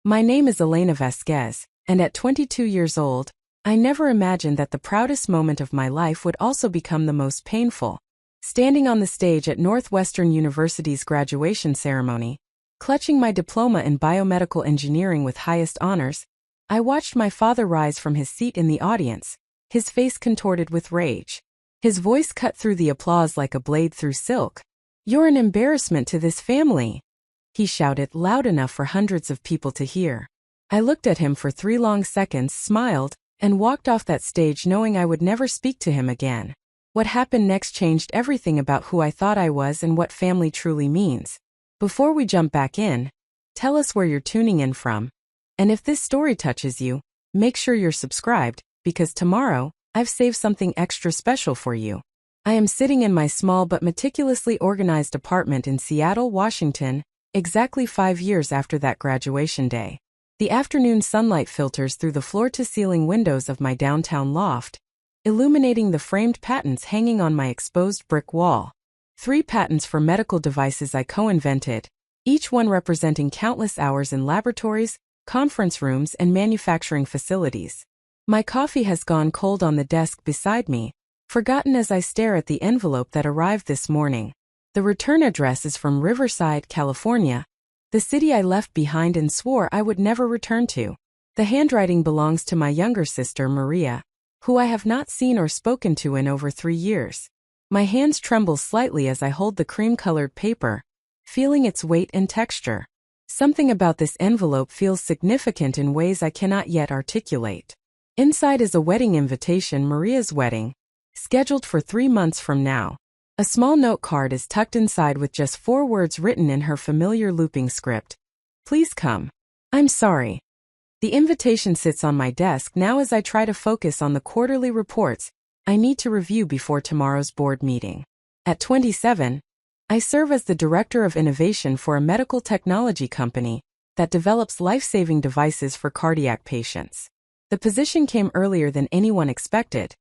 My name is Elena Vasquez, and at 22 years old, I never imagined that the proudest moment of my life would also become the most painful. Standing on the stage at Northwestern University's graduation ceremony, clutching my diploma in biomedical engineering with highest honors, I watched my father rise from his seat in the audience, his face contorted with rage. His voice cut through the applause like a blade through silk. "You're an embarrassment to this family," he shouted loud enough for hundreds of people to hear. I looked at him for 3 long seconds, smiled, and walked off that stage knowing I would never speak to him again. What happened next changed everything about who I thought I was and what family truly means. Before we jump back in, tell us where you're tuning in from. And if this story touches you, make sure you're subscribed, because tomorrow, I've saved something extra special for you. I am sitting in my small but meticulously organized apartment in Seattle, Washington, exactly 5 years after that graduation day. The afternoon sunlight filters through the floor-to-ceiling windows of my downtown loft, illuminating the framed patents hanging on my exposed brick wall. 3 patents for medical devices I co-invented, each one representing countless hours in laboratories, conference rooms, and manufacturing facilities. My coffee has gone cold on the desk beside me, forgotten as I stare at the envelope that arrived this morning. The return address is from Riverside, California, the city I left behind and swore I would never return to. The handwriting belongs to my younger sister, Maria, who I have not seen or spoken to in over 3 years. My hands tremble slightly as I hold the cream-colored paper, feeling its weight and texture. Something about this envelope feels significant in ways I cannot yet articulate. Inside is a wedding invitation, Maria's wedding, scheduled for 3 months from now. A small note card is tucked inside with just 4 words written in her familiar looping script. "Please come. I'm sorry." The invitation sits on my desk now as I try to focus on the quarterly reports I need to review before tomorrow's board meeting. At 27, I serve as the Director of Innovation for a medical technology company that develops life-saving devices for cardiac patients. The position came earlier than anyone expected,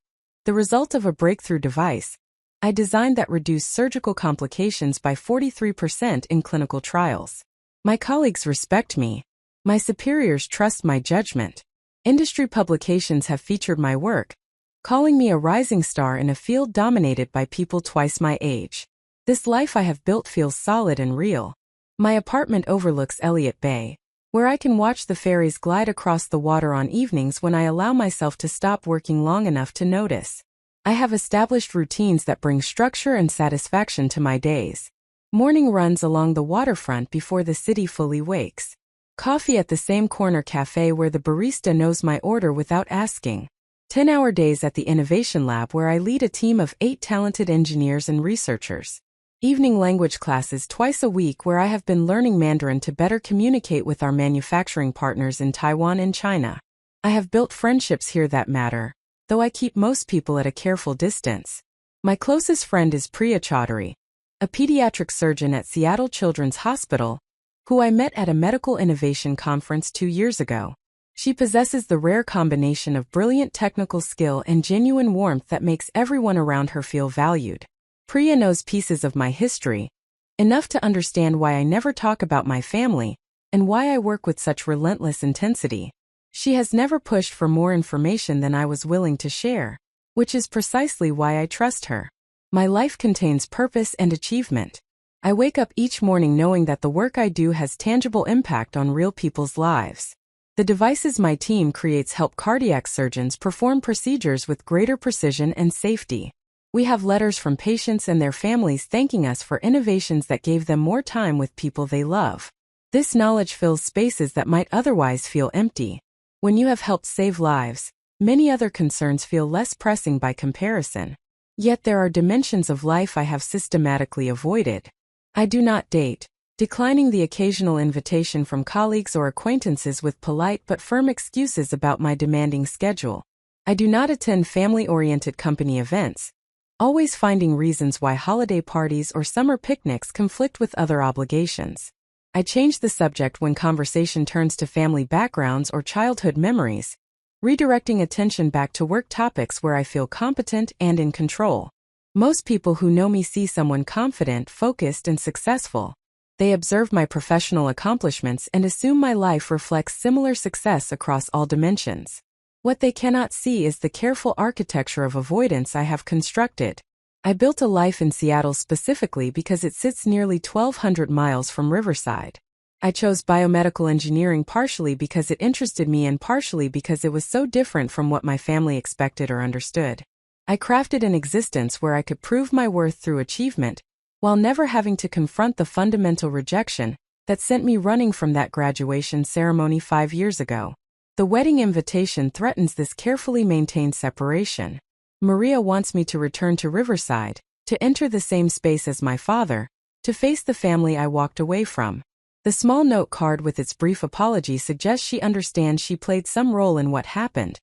the result of a breakthrough device I designed that reduced surgical complications by 43% in clinical trials. My colleagues respect me. My superiors trust my judgment. Industry publications have featured my work, calling me a rising star in a field dominated by people twice my age. This life I have built feels solid and real. My apartment overlooks Elliott Bay, where I can watch the ferries glide across the water on evenings when I allow myself to stop working long enough to notice. I have established routines that bring structure and satisfaction to my days. Morning runs along the waterfront before the city fully wakes. Coffee at the same corner cafe where the barista knows my order without asking. 10-hour days at the Innovation Lab where I lead a team of 8 talented engineers and researchers. Evening language classes twice a week where I have been learning Mandarin to better communicate with our manufacturing partners in Taiwan and China. I have built friendships here that matter, though I keep most people at a careful distance. My closest friend is Priya Chaudhary, a pediatric surgeon at Seattle Children's Hospital, who I met at a medical innovation conference 2 years ago. She possesses the rare combination of brilliant technical skill and genuine warmth that makes everyone around her feel valued. Priya knows pieces of my history, enough to understand why I never talk about my family, and why I work with such relentless intensity. She has never pushed for more information than I was willing to share, which is precisely why I trust her. My life contains purpose and achievement. I wake up each morning knowing that the work I do has tangible impact on real people's lives. The devices my team creates help cardiac surgeons perform procedures with greater precision and safety. We have letters from patients and their families thanking us for innovations that gave them more time with people they love. This knowledge fills spaces that might otherwise feel empty. When you have helped save lives, many other concerns feel less pressing by comparison. Yet there are dimensions of life I have systematically avoided. I do not date, declining the occasional invitation from colleagues or acquaintances with polite but firm excuses about my demanding schedule. I do not attend family-oriented company events, always finding reasons why holiday parties or summer picnics conflict with other obligations. I change the subject when conversation turns to family backgrounds or childhood memories, redirecting attention back to work topics where I feel competent and in control. Most people who know me see someone confident, focused, and successful. They observe my professional accomplishments and assume my life reflects similar success across all dimensions. What they cannot see is the careful architecture of avoidance I have constructed. I built a life in Seattle specifically because it sits nearly 1,200 miles from Riverside. I chose biomedical engineering partially because it interested me and partially because it was so different from what my family expected or understood. I crafted an existence where I could prove my worth through achievement, while never having to confront the fundamental rejection that sent me running from that graduation ceremony 5 years ago. The wedding invitation threatens this carefully maintained separation. Maria wants me to return to Riverside, to enter the same space as my father, to face the family I walked away from. The small note card with its brief apology suggests she understands she played some role in what happened,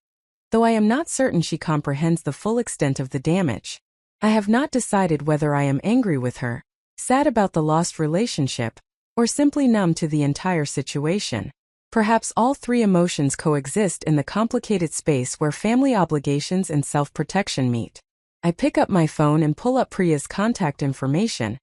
though I am not certain she comprehends the full extent of the damage. I have not decided whether I am angry with her, sad about the lost relationship, or simply numb to the entire situation. Perhaps all three emotions coexist in the complicated space where family obligations and self-protection meet. I pick up my phone and pull up Priya's contact information,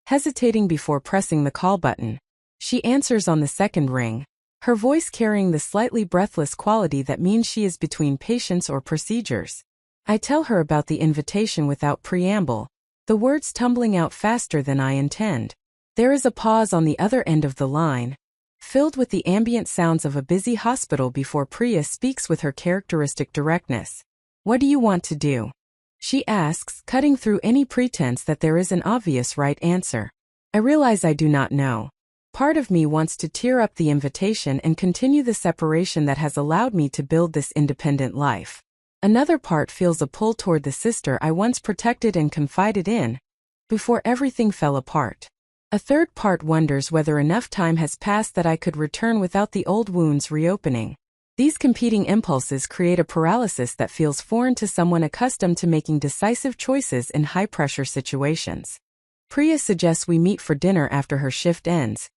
hesitating before pressing the call button. She answers on the second ring, her voice carrying the slightly breathless quality that means she is between patients or procedures. I tell her about the invitation without preamble, the words tumbling out faster than I intend. There is a pause on the other end of the line, filled with the ambient sounds of a busy hospital before Priya speaks with her characteristic directness. "What do you want to do?" she asks, cutting through any pretense that there is an obvious right answer. I realize I do not know. Part of me wants to tear up the invitation and continue the separation that has allowed me to build this independent life. Another part feels a pull toward the sister I once protected and confided in, before everything fell apart. A third part wonders whether enough time has passed that I could return without the old wounds reopening. These competing impulses create a paralysis that feels foreign to someone accustomed to making decisive choices in high-pressure situations. Priya suggests we meet for dinner after her shift ends,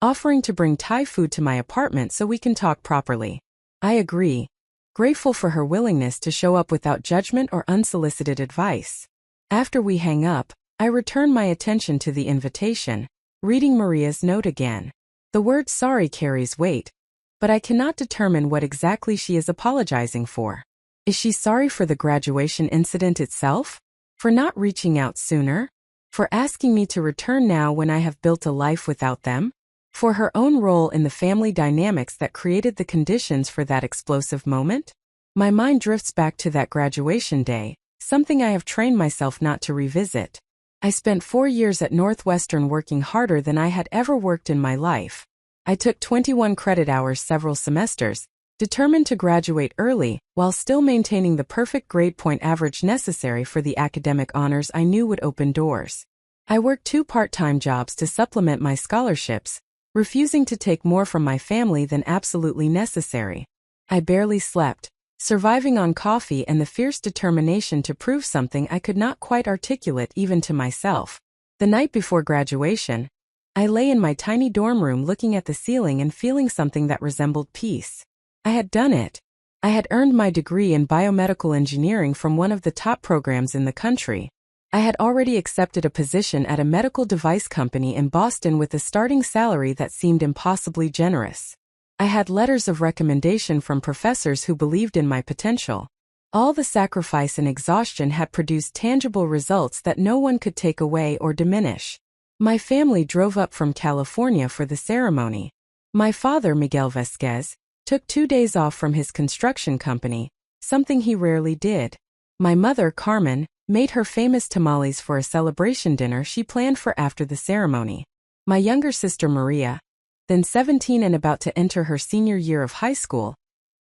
offering to bring Thai food to my apartment so we can talk properly. I agree, grateful for her willingness to show up without judgment or unsolicited advice. After we hang up, I return my attention to the invitation, reading Maria's note again. The word sorry carries weight, but I cannot determine what exactly she is apologizing for. Is she sorry for the graduation incident itself? For not reaching out sooner? For asking me to return now when I have built a life without them? For her own role in the family dynamics that created the conditions for that explosive moment? My mind drifts back to that graduation day, something I have trained myself not to revisit. I spent 4 years at Northwestern working harder than I had ever worked in my life. I took 21 credit hours several semesters, determined to graduate early, while still maintaining the perfect grade point average necessary for the academic honors I knew would open doors. I worked 2 part-time jobs to supplement my scholarships, refusing to take more from my family than absolutely necessary. I barely slept, surviving on coffee and the fierce determination to prove something I could not quite articulate even to myself. The night before graduation, I lay in my tiny dorm room looking at the ceiling and feeling something that resembled peace. I had done it. I had earned my degree in biomedical engineering from one of the top programs in the country. I had already accepted a position at a medical device company in Boston with a starting salary that seemed impossibly generous. I had letters of recommendation from professors who believed in my potential. All the sacrifice and exhaustion had produced tangible results that no one could take away or diminish. My family drove up from California for the ceremony. My father, Miguel Vasquez, took 2 days off from his construction company, something he rarely did. My mother, Carmen, made her famous tamales for a celebration dinner she planned for after the ceremony. My younger sister Maria, then 17 and about to enter her senior year of high school,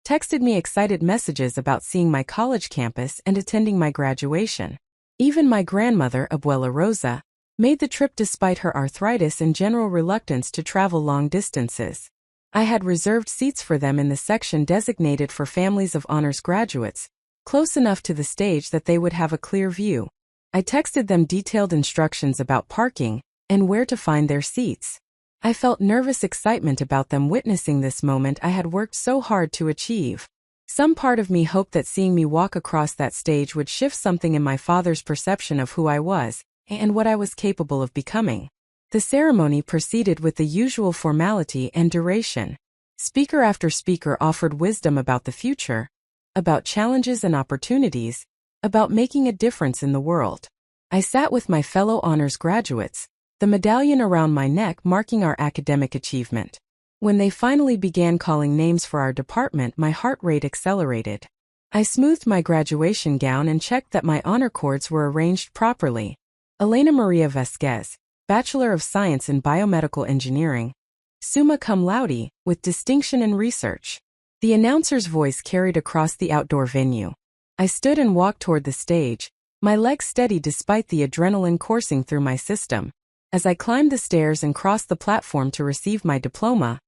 texted me excited messages about seeing my college campus and attending my graduation. Even my grandmother, Abuela Rosa, made the trip despite her arthritis and general reluctance to travel long distances. I had reserved seats for them in the section designated for families of honors graduates, close enough to the stage that they would have a clear view. I texted them detailed instructions about parking and where to find their seats. I felt nervous excitement about them witnessing this moment I had worked so hard to achieve. Some part of me hoped that seeing me walk across that stage would shift something in my father's perception of who I was and what I was capable of becoming. The ceremony proceeded with the usual formality and duration. Speaker after speaker offered wisdom about the future, about challenges and opportunities, about making a difference in the world. I sat with my fellow honors graduates, the medallion around my neck marking our academic achievement. When they finally began calling names for our department, my heart rate accelerated. I smoothed my graduation gown and checked that my honor cords were arranged properly. Elena Maria Vasquez, Bachelor of Science in Biomedical Engineering, summa cum laude, with distinction in research. The announcer's voice carried across the outdoor venue. I stood and walked toward the stage, my legs steady despite the adrenaline coursing through my system. As I climbed the stairs and crossed the platform to receive my diploma,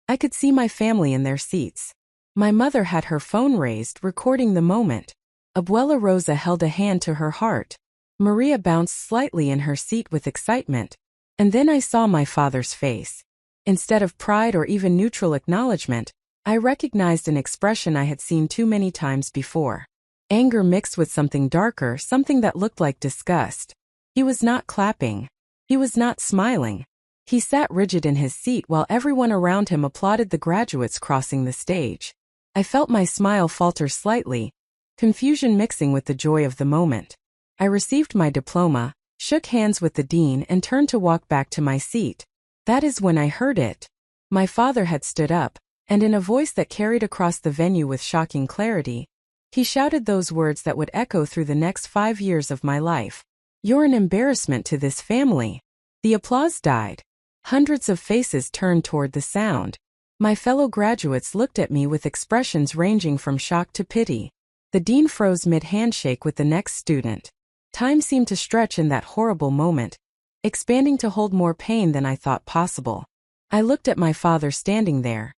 I could see my family in their seats. My mother had her phone raised, recording the moment. Abuela Rosa held a hand to her heart. Maria bounced slightly in her seat with excitement, and then I saw my father's face. Instead of pride or even neutral acknowledgement, I recognized an expression I had seen too many times before. Anger mixed with something darker, something that looked like disgust. He was not clapping. He was not smiling. He sat rigid in his seat while everyone around him applauded the graduates crossing the stage. I felt my smile falter slightly, confusion mixing with the joy of the moment. I received my diploma, shook hands with the dean and turned to walk back to my seat. That is when I heard it. My father had stood up, and in a voice that carried across the venue with shocking clarity, he shouted those words that would echo through the next 5 years of my life. "You're an embarrassment to this family." The applause died. Hundreds of faces turned toward the sound. My fellow graduates looked at me with expressions ranging from shock to pity. The dean froze mid-handshake with the next student. Time seemed to stretch in that horrible moment, expanding to hold more pain than I thought possible. I looked at my father standing there,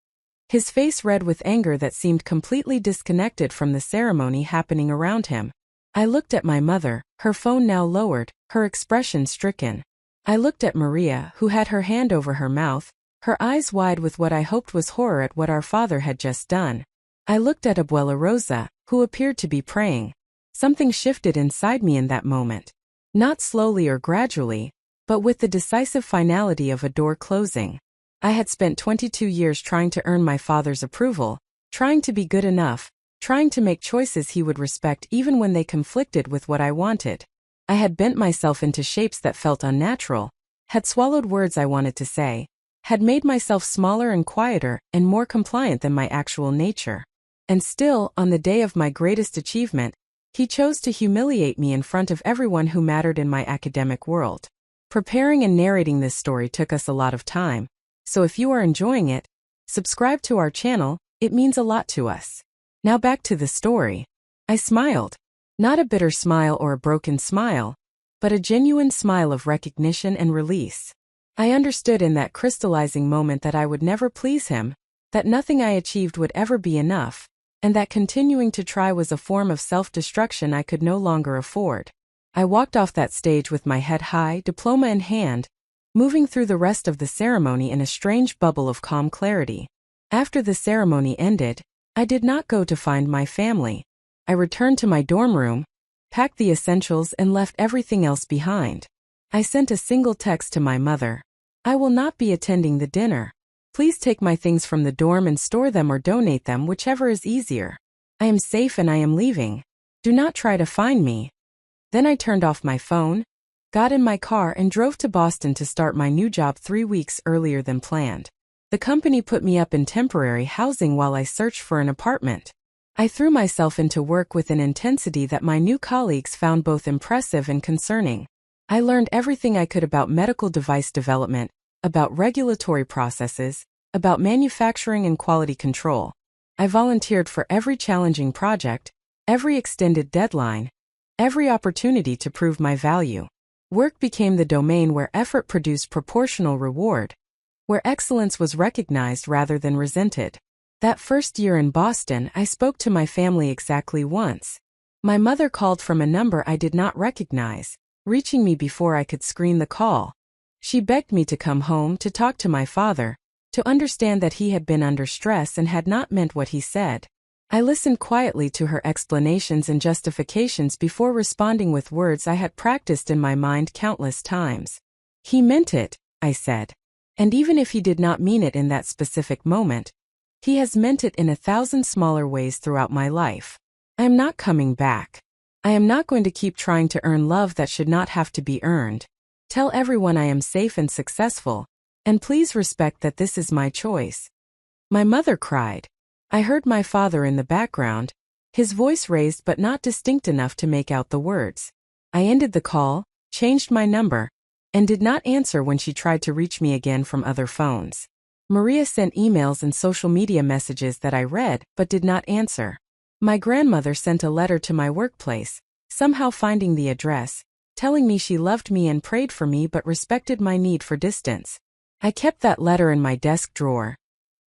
his face red with anger that seemed completely disconnected from the ceremony happening around him. I looked at my mother, her phone now lowered, her expression stricken. I looked at Maria, who had her hand over her mouth, her eyes wide with what I hoped was horror at what our father had just done. I looked at Abuela Rosa, who appeared to be praying. Something shifted inside me in that moment. Not slowly or gradually, but with the decisive finality of a door closing. I had spent 22 years trying to earn my father's approval, trying to be good enough, trying to make choices he would respect even when they conflicted with what I wanted. I had bent myself into shapes that felt unnatural, had swallowed words I wanted to say, had made myself smaller and quieter and more compliant than my actual nature. And still, on the day of my greatest achievement, he chose to humiliate me in front of everyone who mattered in my academic world. Preparing and narrating this story took us a lot of time, so if you are enjoying it, subscribe to our channel, it means a lot to us. Now back to the story. I smiled. Not a bitter smile or a broken smile, but a genuine smile of recognition and release. I understood in that crystallizing moment that I would never please him, that nothing I achieved would ever be enough, and that continuing to try was a form of self-destruction I could no longer afford. I walked off that stage with my head high, diploma in hand, moving through the rest of the ceremony in a strange bubble of calm clarity. After the ceremony ended, I did not go to find my family. I returned to my dorm room, packed the essentials and left everything else behind. I sent a single text to my mother. "I will not be attending the dinner. Please take my things from the dorm and store them or donate them, whichever is easier. I am safe and I am leaving. Do not try to find me." Then I turned off my phone, got in my car and drove to Boston to start my new job 3 weeks earlier than planned. The company put me up in temporary housing while I searched for an apartment. I threw myself into work with an intensity that my new colleagues found both impressive and concerning. I learned everything I could about medical device development, about regulatory processes, about manufacturing and quality control. I volunteered for every challenging project, every extended deadline, every opportunity to prove my value. Work became the domain where effort produced proportional reward, where excellence was recognized rather than resented. That first year in Boston, I spoke to my family exactly once. My mother called from a number I did not recognize, reaching me before I could screen the call. She begged me to come home to talk to my father, to understand that he had been under stress and had not meant what he said. I listened quietly to her explanations and justifications before responding with words I had practiced in my mind countless times. "He meant it. I said. And even if he did not mean it in that specific moment, he has meant it in 1,000 smaller ways throughout my life. I am not coming back. I am not going to keep trying to earn love that should not have to be earned. Tell everyone I am safe and successful, and please respect that this is my choice. My mother cried. I heard my father in the background, his voice raised but not distinct enough to make out the words. I ended the call, changed my number, and did not answer when she tried to reach me again from other phones. Maria sent emails and social media messages that I read but did not answer. My grandmother sent a letter to my workplace, somehow finding the address, telling me she loved me and prayed for me but respected my need for distance. I kept that letter in my desk drawer,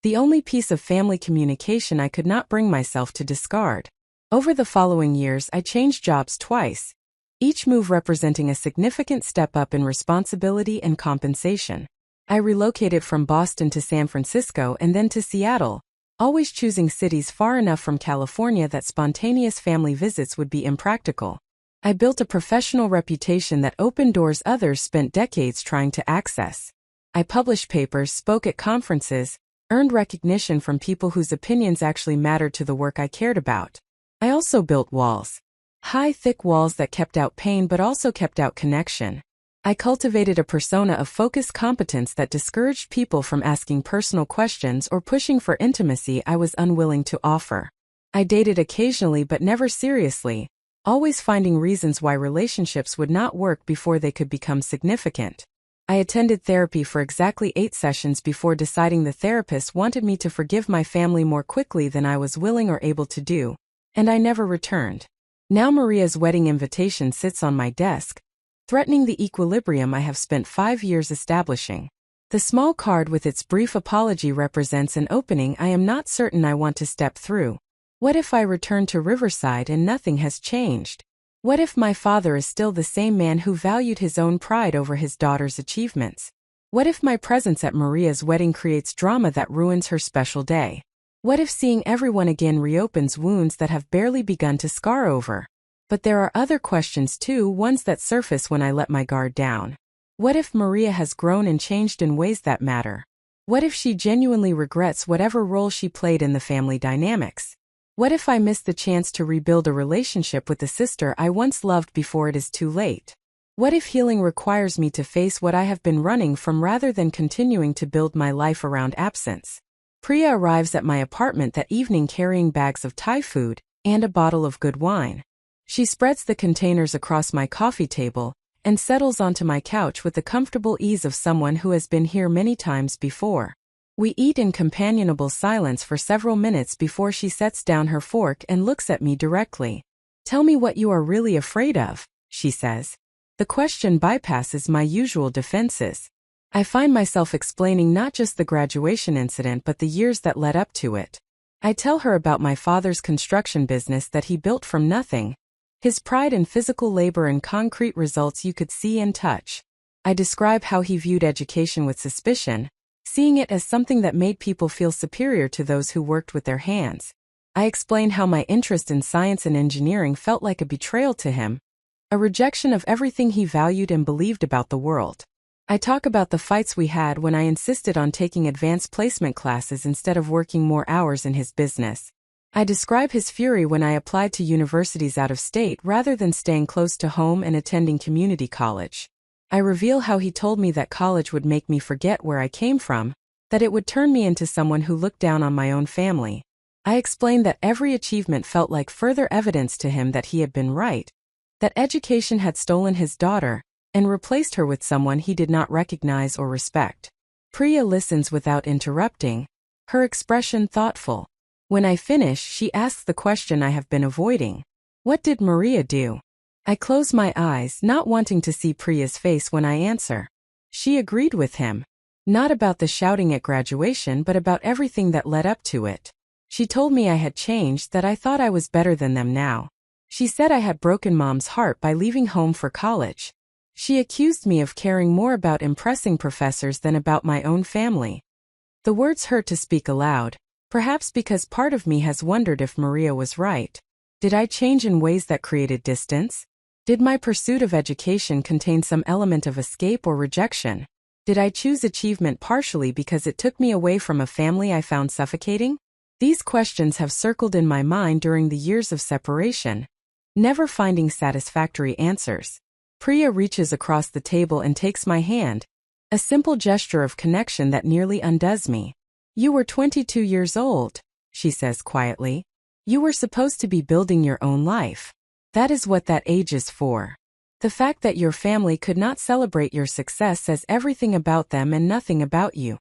the only piece of family communication I could not bring myself to discard. Over the following years I changed jobs twice, each move representing a significant step up in responsibility and compensation. I relocated from Boston to San Francisco and then to Seattle, always choosing cities far enough from California that spontaneous family visits would be impractical. I built a professional reputation that opened doors others spent decades trying to access. I published papers, spoke at conferences, earned recognition from people whose opinions actually mattered to the work I cared about. I also built walls. High, thick walls that kept out pain but also kept out connection. I cultivated a persona of focused competence that discouraged people from asking personal questions or pushing for intimacy I was unwilling to offer. I dated occasionally but never seriously, always finding reasons why relationships would not work before they could become significant. I attended therapy for exactly 8 sessions before deciding the therapist wanted me to forgive my family more quickly than I was willing or able to do, and I never returned. Now Maria's wedding invitation sits on my desk, threatening the equilibrium I have spent 5 years establishing. The small card with its brief apology represents an opening I am not certain I want to step through. What if I return to Riverside and nothing has changed? What if my father is still the same man who valued his own pride over his daughter's achievements? What if my presence at Maria's wedding creates drama that ruins her special day? What if seeing everyone again reopens wounds that have barely begun to scar over? But there are other questions too, ones that surface when I let my guard down. What if Maria has grown and changed in ways that matter? What if she genuinely regrets whatever role she played in the family dynamics? What if I miss the chance to rebuild a relationship with the sister I once loved before it is too late? What if healing requires me to face what I have been running from rather than continuing to build my life around absence? Priya arrives at my apartment that evening carrying bags of Thai food and a bottle of good wine. She spreads the containers across my coffee table and settles onto my couch with the comfortable ease of someone who has been here many times before. We eat in companionable silence for several minutes before she sets down her fork and looks at me directly. "Tell me what you are really afraid of," she says. The question bypasses my usual defenses. I find myself explaining not just the graduation incident but the years that led up to it. I tell her about my father's construction business that he built from nothing, his pride in physical labor and concrete results you could see and touch. I describe how he viewed education with suspicion, seeing it as something that made people feel superior to those who worked with their hands. I explain how my interest in science and engineering felt like a betrayal to him, a rejection of everything he valued and believed about the world. I talk about the fights we had when I insisted on taking advanced placement classes instead of working more hours in his business. I describe his fury when I applied to universities out of state rather than staying close to home and attending community college. I reveal how he told me that college would make me forget where I came from, that it would turn me into someone who looked down on my own family. I explained that every achievement felt like further evidence to him that he had been right, that education had stolen his daughter and replaced her with someone he did not recognize or respect. Priya listens without interrupting, her expression thoughtful. When I finish, she asks the question I have been avoiding. What did Maria do? I close my eyes, not wanting to see Priya's face when I answer. She agreed with him. Not about the shouting at graduation but about everything that led up to it. She told me I had changed, that I thought I was better than them now. She said I had broken Mom's heart by leaving home for college. She accused me of caring more about impressing professors than about my own family. The words hurt to speak aloud, perhaps because part of me has wondered if Maria was right. Did I change in ways that created distance? Did my pursuit of education contain some element of escape or rejection? Did I choose achievement partially because it took me away from a family I found suffocating? These questions have circled in my mind during the years of separation, never finding satisfactory answers. Priya reaches across the table and takes my hand, a simple gesture of connection that nearly undoes me. You were 22 years old, she says quietly. You were supposed to be building your own life. That is what that age is for. The fact that your family could not celebrate your success says everything about them and nothing about you.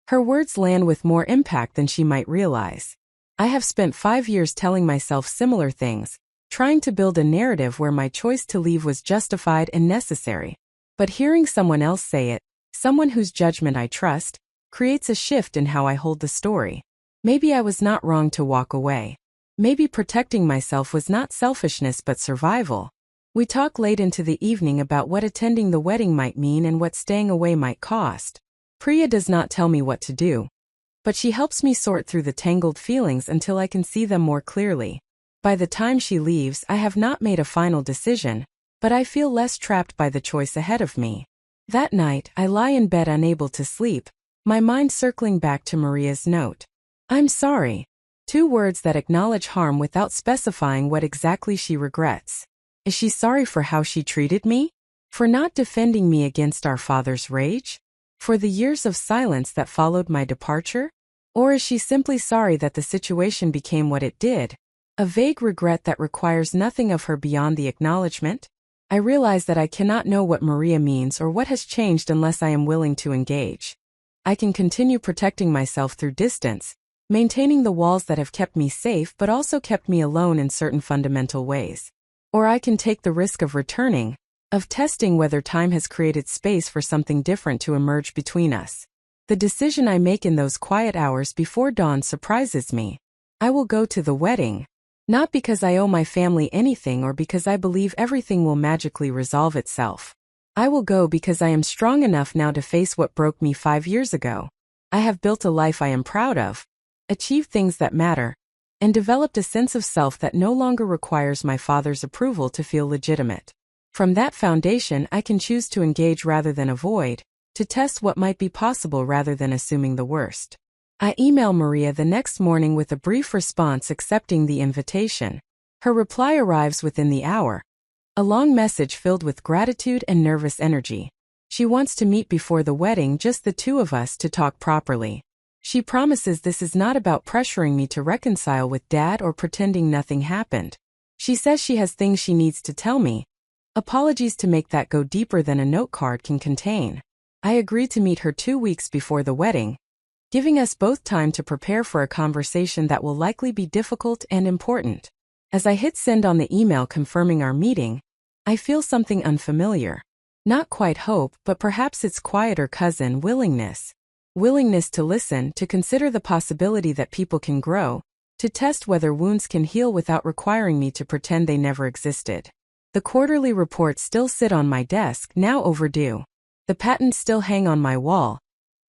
Her words land with more impact than she might realize. I have spent 5 years telling myself similar things, trying to build a narrative where my choice to leave was justified and necessary. But hearing someone else say it, someone whose judgment I trust, creates a shift in how I hold the story. Maybe I was not wrong to walk away. Maybe protecting myself was not selfishness but survival. We talk late into the evening about what attending the wedding might mean and what staying away might cost. Priya does not tell me what to do, but she helps me sort through the tangled feelings until I can see them more clearly. By the time she leaves, I have not made a final decision, but I feel less trapped by the choice ahead of me. That night, I lie in bed unable to sleep, my mind circling back to Maria's note. I'm sorry. 2 words that acknowledge harm without specifying what exactly she regrets. Is she sorry for how she treated me? For not defending me against our father's rage? For the years of silence that followed my departure? Or is she simply sorry that the situation became what it did? A vague regret that requires nothing of her beyond the acknowledgement? I realize that I cannot know what Maria means or what has changed unless I am willing to engage. I can continue protecting myself through distance, maintaining the walls that have kept me safe but also kept me alone in certain fundamental ways. Or I can take the risk of returning, of testing whether time has created space for something different to emerge between us. The decision I make in those quiet hours before dawn surprises me. I will go to the wedding. Not because I owe my family anything or because I believe everything will magically resolve itself. I will go because I am strong enough now to face what broke me 5 years ago. I have built a life I am proud of, achieved things that matter, and developed a sense of self that no longer requires my father's approval to feel legitimate. From that foundation, I can choose to engage rather than avoid, to test what might be possible rather than assuming the worst. I email Maria the next morning with a brief response accepting the invitation. Her reply arrives within the hour. A long message filled with gratitude and nervous energy. She wants to meet before the wedding, just the 2 of us, to talk properly. She promises this is not about pressuring me to reconcile with Dad or pretending nothing happened. She says she has things she needs to tell me. Apologies to make that go deeper than a note card can contain. I agreed to meet her 2 weeks before the wedding, giving us both time to prepare for a conversation that will likely be difficult and important. As I hit send on the email confirming our meeting, I feel something unfamiliar. Not quite hope, but perhaps its quieter cousin, willingness. Willingness to listen, to consider the possibility that people can grow, to test whether wounds can heal without requiring me to pretend they never existed. The quarterly reports still sit on my desk, now overdue. The patents still hang on my wall,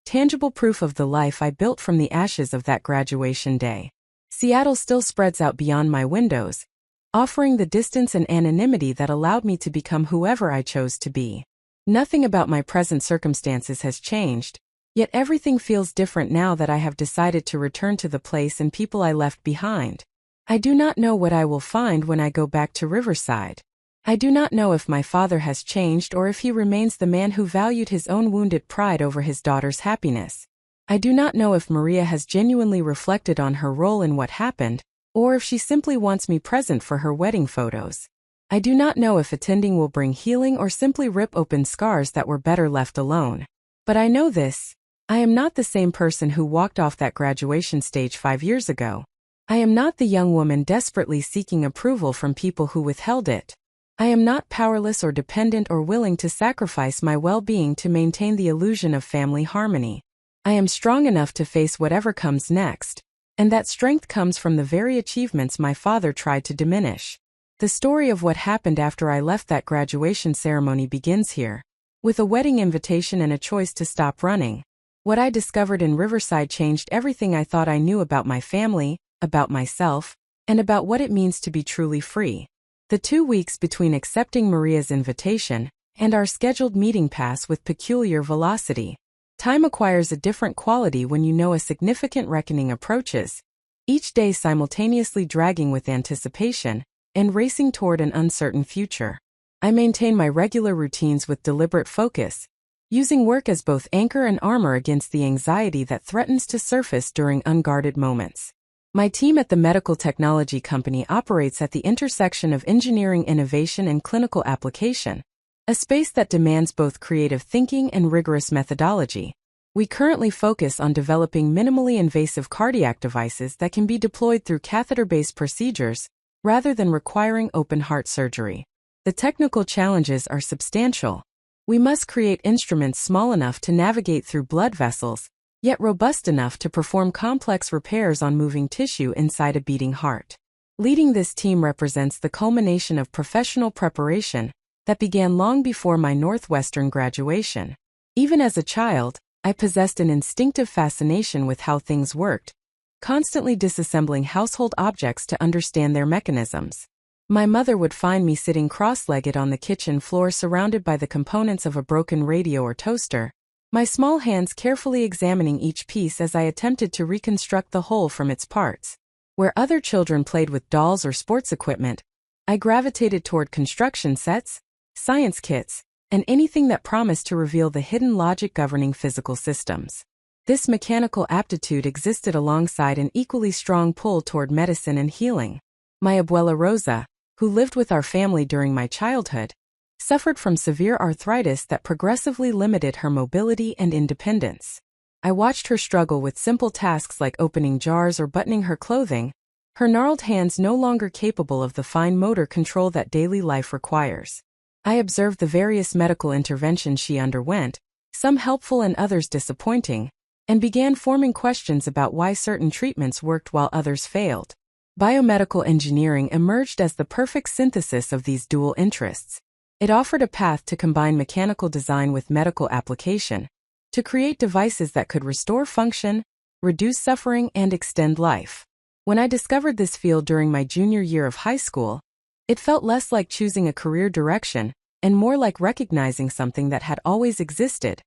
tangible proof of the life I built from the ashes of that graduation day. Seattle still spreads out beyond my windows, offering the distance and anonymity that allowed me to become whoever I chose to be. Nothing about my present circumstances has changed, yet everything feels different now that I have decided to return to the place and people I left behind. I do not know what I will find when I go back to Riverside. I do not know if my father has changed or if he remains the man who valued his own wounded pride over his daughter's happiness. I do not know if Maria has genuinely reflected on her role in what happened, or if she simply wants me present for her wedding photos. I do not know if attending will bring healing or simply rip open scars that were better left alone. But I know this: I am not the same person who walked off that graduation stage 5 years ago. I am not the young woman desperately seeking approval from people who withheld it. I am not powerless or dependent or willing to sacrifice my well-being to maintain the illusion of family harmony. I am strong enough to face whatever comes next, and that strength comes from the very achievements my father tried to diminish. The story of what happened after I left that graduation ceremony begins here, with a wedding invitation and a choice to stop running. What I discovered in Riverside changed everything I thought I knew about my family, about myself, and about what it means to be truly free. The 2 weeks between accepting Maria's invitation and our scheduled meeting pass with peculiar velocity. Time acquires a different quality when you know a significant reckoning approaches, each day simultaneously dragging with anticipation and racing toward an uncertain future. I maintain my regular routines with deliberate focus, using work as both anchor and armor against the anxiety that threatens to surface during unguarded moments. My team at the medical technology company operates at the intersection of engineering innovation and clinical application, a space that demands both creative thinking and rigorous methodology. We currently focus on developing minimally invasive cardiac devices that can be deployed through catheter-based procedures rather than requiring open-heart surgery. The technical challenges are substantial. We must create instruments small enough to navigate through blood vessels, yet robust enough to perform complex repairs on moving tissue inside a beating heart. Leading this team represents the culmination of professional preparation that began long before my Northwestern graduation. Even as a child, I possessed an instinctive fascination with how things worked, constantly disassembling household objects to understand their mechanisms. My mother would find me sitting cross-legged on the kitchen floor surrounded by the components of a broken radio or toaster, my small hands carefully examining each piece as I attempted to reconstruct the whole from its parts. Where other children played with dolls or sports equipment, I gravitated toward construction sets, science kits, and anything that promised to reveal the hidden logic governing physical systems. This mechanical aptitude existed alongside an equally strong pull toward medicine and healing. My abuela Rosa, who lived with our family during my childhood, suffered from severe arthritis that progressively limited her mobility and independence. I watched her struggle with simple tasks like opening jars or buttoning her clothing, her gnarled hands no longer capable of the fine motor control that daily life requires. I observed the various medical interventions she underwent, some helpful and others disappointing, and began forming questions about why certain treatments worked while others failed. Biomedical engineering emerged as the perfect synthesis of these dual interests. It offered a path to combine mechanical design with medical application, to create devices that could restore function, reduce suffering, and extend life. When I discovered this field during my junior year of high school, it felt less like choosing a career direction and more like recognizing something that had always existed,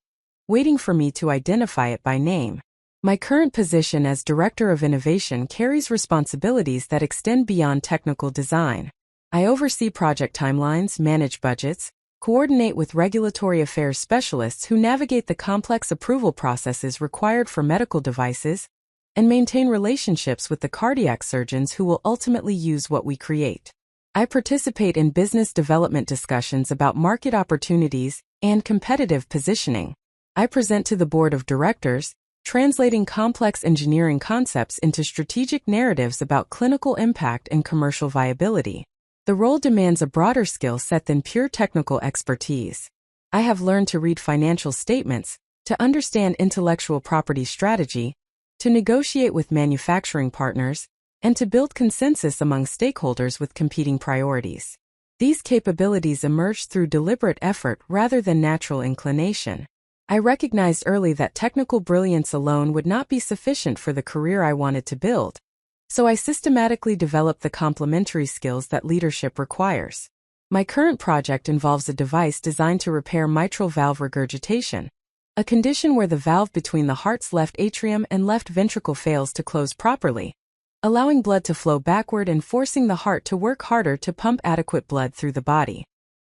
waiting for me to identify it by name. My current position as Director of Innovation carries responsibilities that extend beyond technical design. I oversee project timelines, manage budgets, coordinate with regulatory affairs specialists who navigate the complex approval processes required for medical devices, and maintain relationships with the cardiac surgeons who will ultimately use what we create. I participate in business development discussions about market opportunities and competitive positioning. I present to the board of directors, translating complex engineering concepts into strategic narratives about clinical impact and commercial viability. The role demands a broader skill set than pure technical expertise. I have learned to read financial statements, to understand intellectual property strategy, to negotiate with manufacturing partners, and to build consensus among stakeholders with competing priorities. These capabilities emerged through deliberate effort rather than natural inclination. I recognized early that technical brilliance alone would not be sufficient for the career I wanted to build, so I systematically developed the complementary skills that leadership requires. My current project involves a device designed to repair mitral valve regurgitation, a condition where the valve between the heart's left atrium and left ventricle fails to close properly, allowing blood to flow backward and forcing the heart to work harder to pump adequate blood through the body.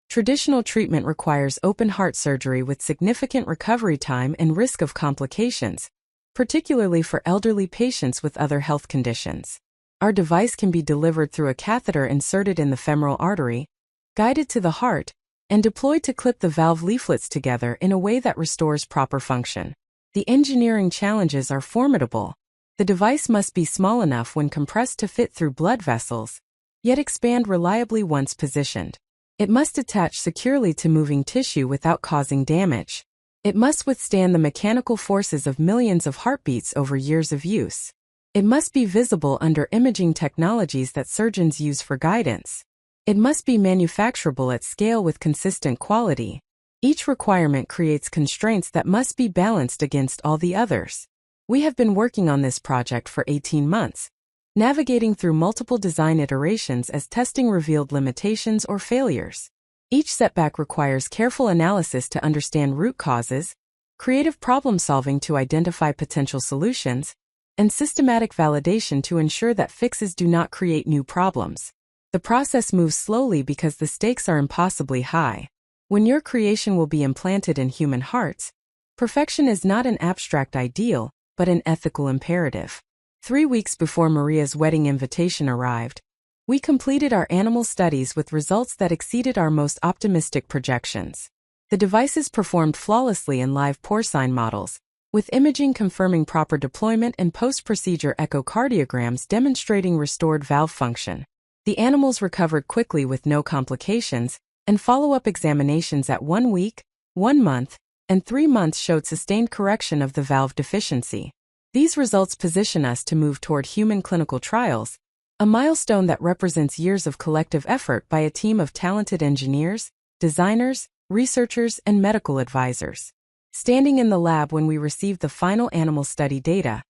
Traditional treatment requires open heart surgery with significant recovery time and risk of complications, particularly for elderly patients with other health conditions. Our device can be delivered through a catheter inserted in the femoral artery, guided to the heart, and deployed to clip the valve leaflets together in a way that restores proper function. The engineering challenges are formidable. The device must be small enough when compressed to fit through blood vessels, yet expand reliably once positioned. It must attach securely to moving tissue without causing damage. It must withstand the mechanical forces of millions of heartbeats over years of use. It must be visible under imaging technologies that surgeons use for guidance. It must be manufacturable at scale with consistent quality. Each requirement creates constraints that must be balanced against all the others. We have been working on this project for 18 months, navigating through multiple design iterations as testing revealed limitations or failures. Each setback requires careful analysis to understand root causes, creative problem solving to identify potential solutions, and systematic validation to ensure that fixes do not create new problems. The process moves slowly because the stakes are impossibly high. When your creation will be implanted in human hearts, perfection is not an abstract ideal, but an ethical imperative. 3 weeks before Maria's wedding invitation arrived, we completed our animal studies with results that exceeded our most optimistic projections. The devices performed flawlessly in live porcine models, with imaging confirming proper deployment and post-procedure echocardiograms demonstrating restored valve function. The animals recovered quickly with no complications, and follow-up examinations at 1 week, 1 month, and 3 months showed sustained correction of the valve deficiency. These results position us to move toward human clinical trials, a milestone that represents years of collective effort by a team of talented engineers, designers, researchers, and medical advisors. Standing in the lab when we received the final animal study data,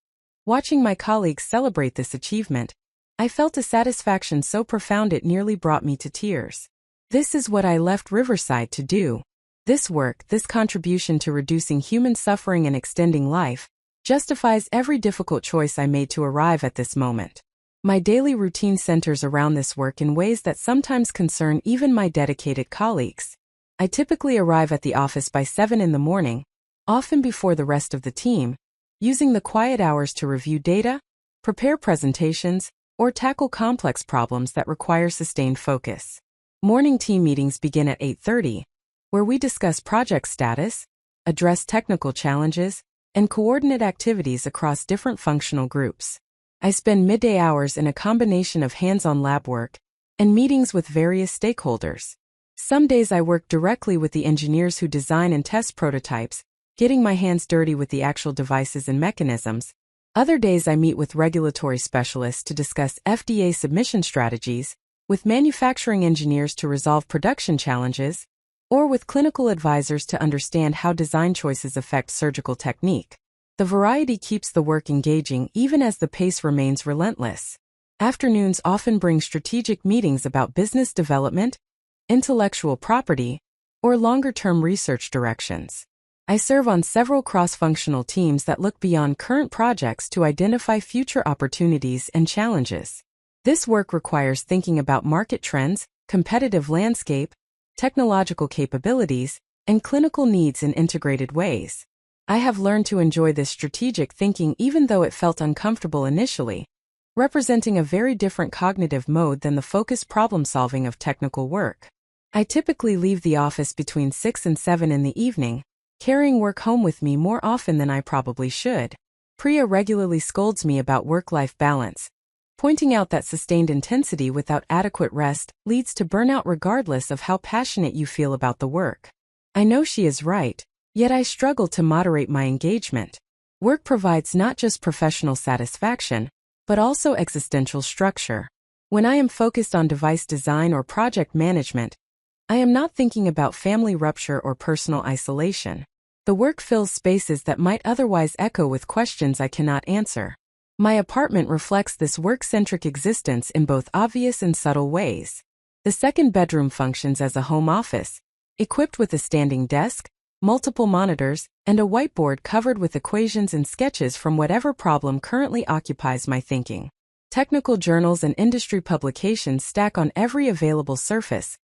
watching my colleagues celebrate this achievement, I felt a satisfaction so profound it nearly brought me to tears. This is what I left Riverside to do. This work, this contribution to reducing human suffering and extending life, justifies every difficult choice I made to arrive at this moment. My daily routine centers around this work in ways that sometimes concern even my dedicated colleagues. I typically arrive at the office by 7 in the morning, often before the rest of the team, using the quiet hours to review data, prepare presentations, or tackle complex problems that require sustained focus. Morning team meetings begin at 8:30, where we discuss project status, address technical challenges, and coordinate activities across different functional groups. I spend midday hours in a combination of hands-on lab work and meetings with various stakeholders. Some days I work directly with the engineers who design and test prototypes, getting my hands dirty with the actual devices and mechanisms. Other days I meet with regulatory specialists to discuss FDA submission strategies, with manufacturing engineers to resolve production challenges, or with clinical advisors to understand how design choices affect surgical technique. The variety keeps the work engaging even as the pace remains relentless. Afternoons often bring strategic meetings about business development, intellectual property, or longer-term research directions. I serve on several cross-functional teams that look beyond current projects to identify future opportunities and challenges. This work requires thinking about market trends, competitive landscape, technological capabilities, and clinical needs in integrated ways. I have learned to enjoy this strategic thinking even though it felt uncomfortable initially, representing a very different cognitive mode than the focused problem-solving of technical work. I typically leave the office between 6 and 7 in the evening, carrying work home with me more often than I probably should. Priya regularly scolds me about work-life balance, pointing out that sustained intensity without adequate rest leads to burnout regardless of how passionate you feel about the work. I know she is right, yet I struggle to moderate my engagement. Work provides not just professional satisfaction, but also existential structure. When I am focused on device design or project management, I am not thinking about family rupture or personal isolation. The work fills spaces that might otherwise echo with questions I cannot answer. My apartment reflects this work-centric existence in both obvious and subtle ways. The second bedroom functions as a home office, equipped with a standing desk, multiple monitors, and a whiteboard covered with equations and sketches from whatever problem currently occupies my thinking. Technical journals and industry publications stack on every available surface,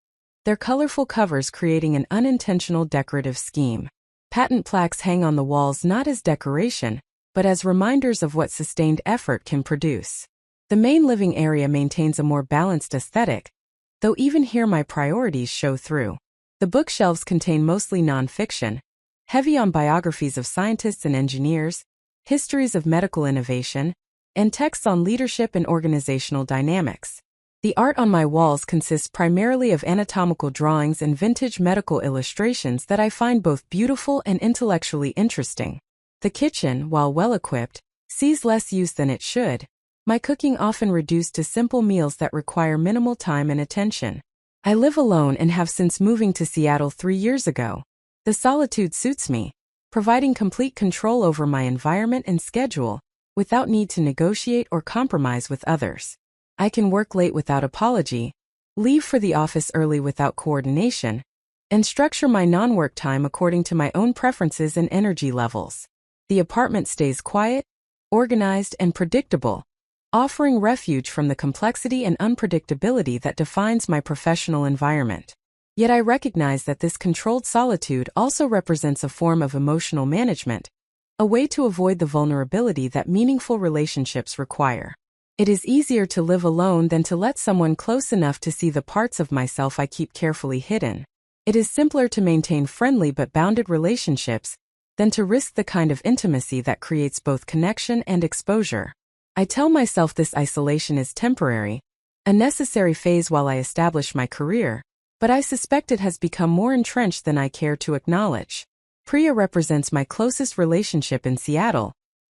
their colorful covers creating an unintentional decorative scheme. Patent plaques hang on the walls not as decoration, but as reminders of what sustained effort can produce. The main living area maintains a more balanced aesthetic, though even here my priorities show through. The bookshelves contain mostly non-fiction, heavy on biographies of scientists and engineers, histories of medical innovation, and texts on leadership and organizational dynamics. The art on my walls consists primarily of anatomical drawings and vintage medical illustrations that I find both beautiful and intellectually interesting. The kitchen, while well-equipped, sees less use than it should, my cooking often reduced to simple meals that require minimal time and attention. I live alone and have since moving to Seattle 3 years ago. The solitude suits me, providing complete control over my environment and schedule, without need to negotiate or compromise with others. I can work late without apology, leave for the office early without coordination, and structure my non-work time according to my own preferences and energy levels. The apartment stays quiet, organized, and predictable, offering refuge from the complexity and unpredictability that defines my professional environment. Yet I recognize that this controlled solitude also represents a form of emotional management, a way to avoid the vulnerability that meaningful relationships require. It is easier to live alone than to let someone close enough to see the parts of myself I keep carefully hidden. It is simpler to maintain friendly but bounded relationships than to risk the kind of intimacy that creates both connection and exposure. I tell myself this isolation is temporary, a necessary phase while I establish my career, but I suspect it has become more entrenched than I care to acknowledge. Priya represents my closest relationship in Seattle,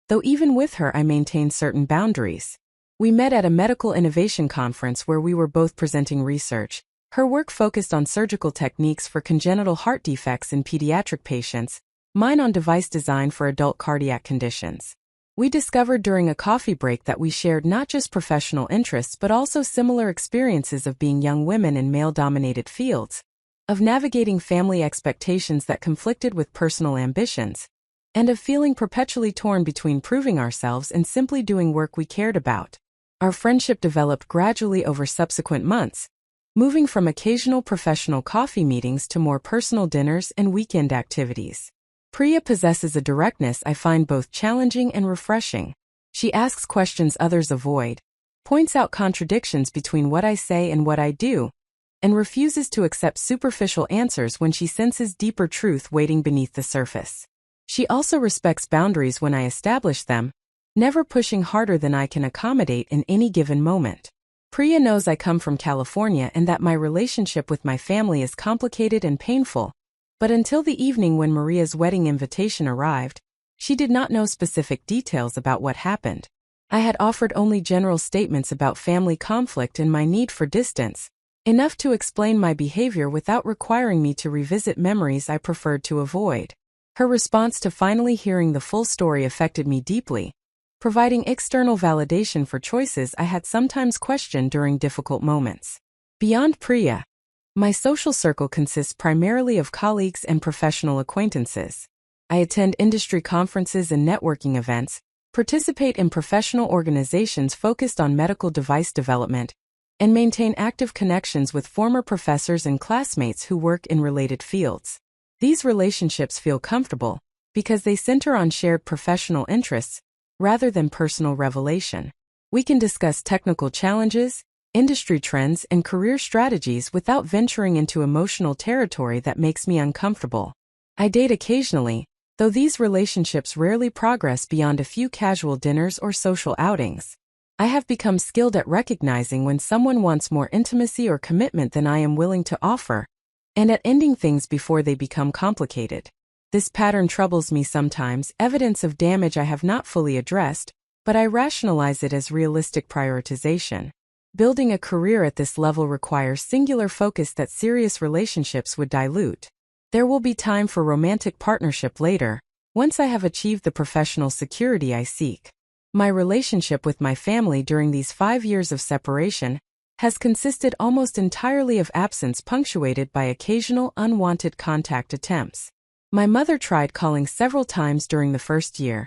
though even with her I maintain certain boundaries. We met at a medical innovation conference where we were both presenting research. Her work focused on surgical techniques for congenital heart defects in pediatric patients, mine on device design for adult cardiac conditions. We discovered during a coffee break that we shared not just professional interests but also similar experiences of being young women in male-dominated fields, of navigating family expectations that conflicted with personal ambitions, and of feeling perpetually torn between proving ourselves and simply doing work we cared about. Our friendship developed gradually over subsequent months, moving from occasional professional coffee meetings to more personal dinners and weekend activities. Priya possesses a directness I find both challenging and refreshing. She asks questions others avoid, points out contradictions between what I say and what I do, and refuses to accept superficial answers when she senses deeper truth waiting beneath the surface. She also respects boundaries when I establish them, never pushing harder than I can accommodate in any given moment. Priya knows I come from California and that my relationship with my family is complicated and painful, but until the evening when Maria's wedding invitation arrived, she did not know specific details about what happened. I had offered only general statements about family conflict and my need for distance, enough to explain my behavior without requiring me to revisit memories I preferred to avoid. Her response to finally hearing the full story affected me deeply, providing external validation for choices I had sometimes questioned during difficult moments. Beyond Priya, my social circle consists primarily of colleagues and professional acquaintances. I attend industry conferences and networking events, participate in professional organizations focused on medical device development, and maintain active connections with former professors and classmates who work in related fields. These relationships feel comfortable because they center on shared professional interests rather than personal revelation. We can discuss technical challenges, industry trends, and career strategies without venturing into emotional territory that makes me uncomfortable. I date occasionally, though these relationships rarely progress beyond a few casual dinners or social outings. I have become skilled at recognizing when someone wants more intimacy or commitment than I am willing to offer, and at ending things before they become complicated. This pattern troubles me sometimes, evidence of damage I have not fully addressed, but I rationalize it as realistic prioritization. Building a career at this level requires singular focus that serious relationships would dilute. There will be time for romantic partnership later, once I have achieved the professional security I seek. My relationship with my family during these 5 years of separation has consisted almost entirely of absence punctuated by occasional unwanted contact attempts. My mother tried calling several times during the first year,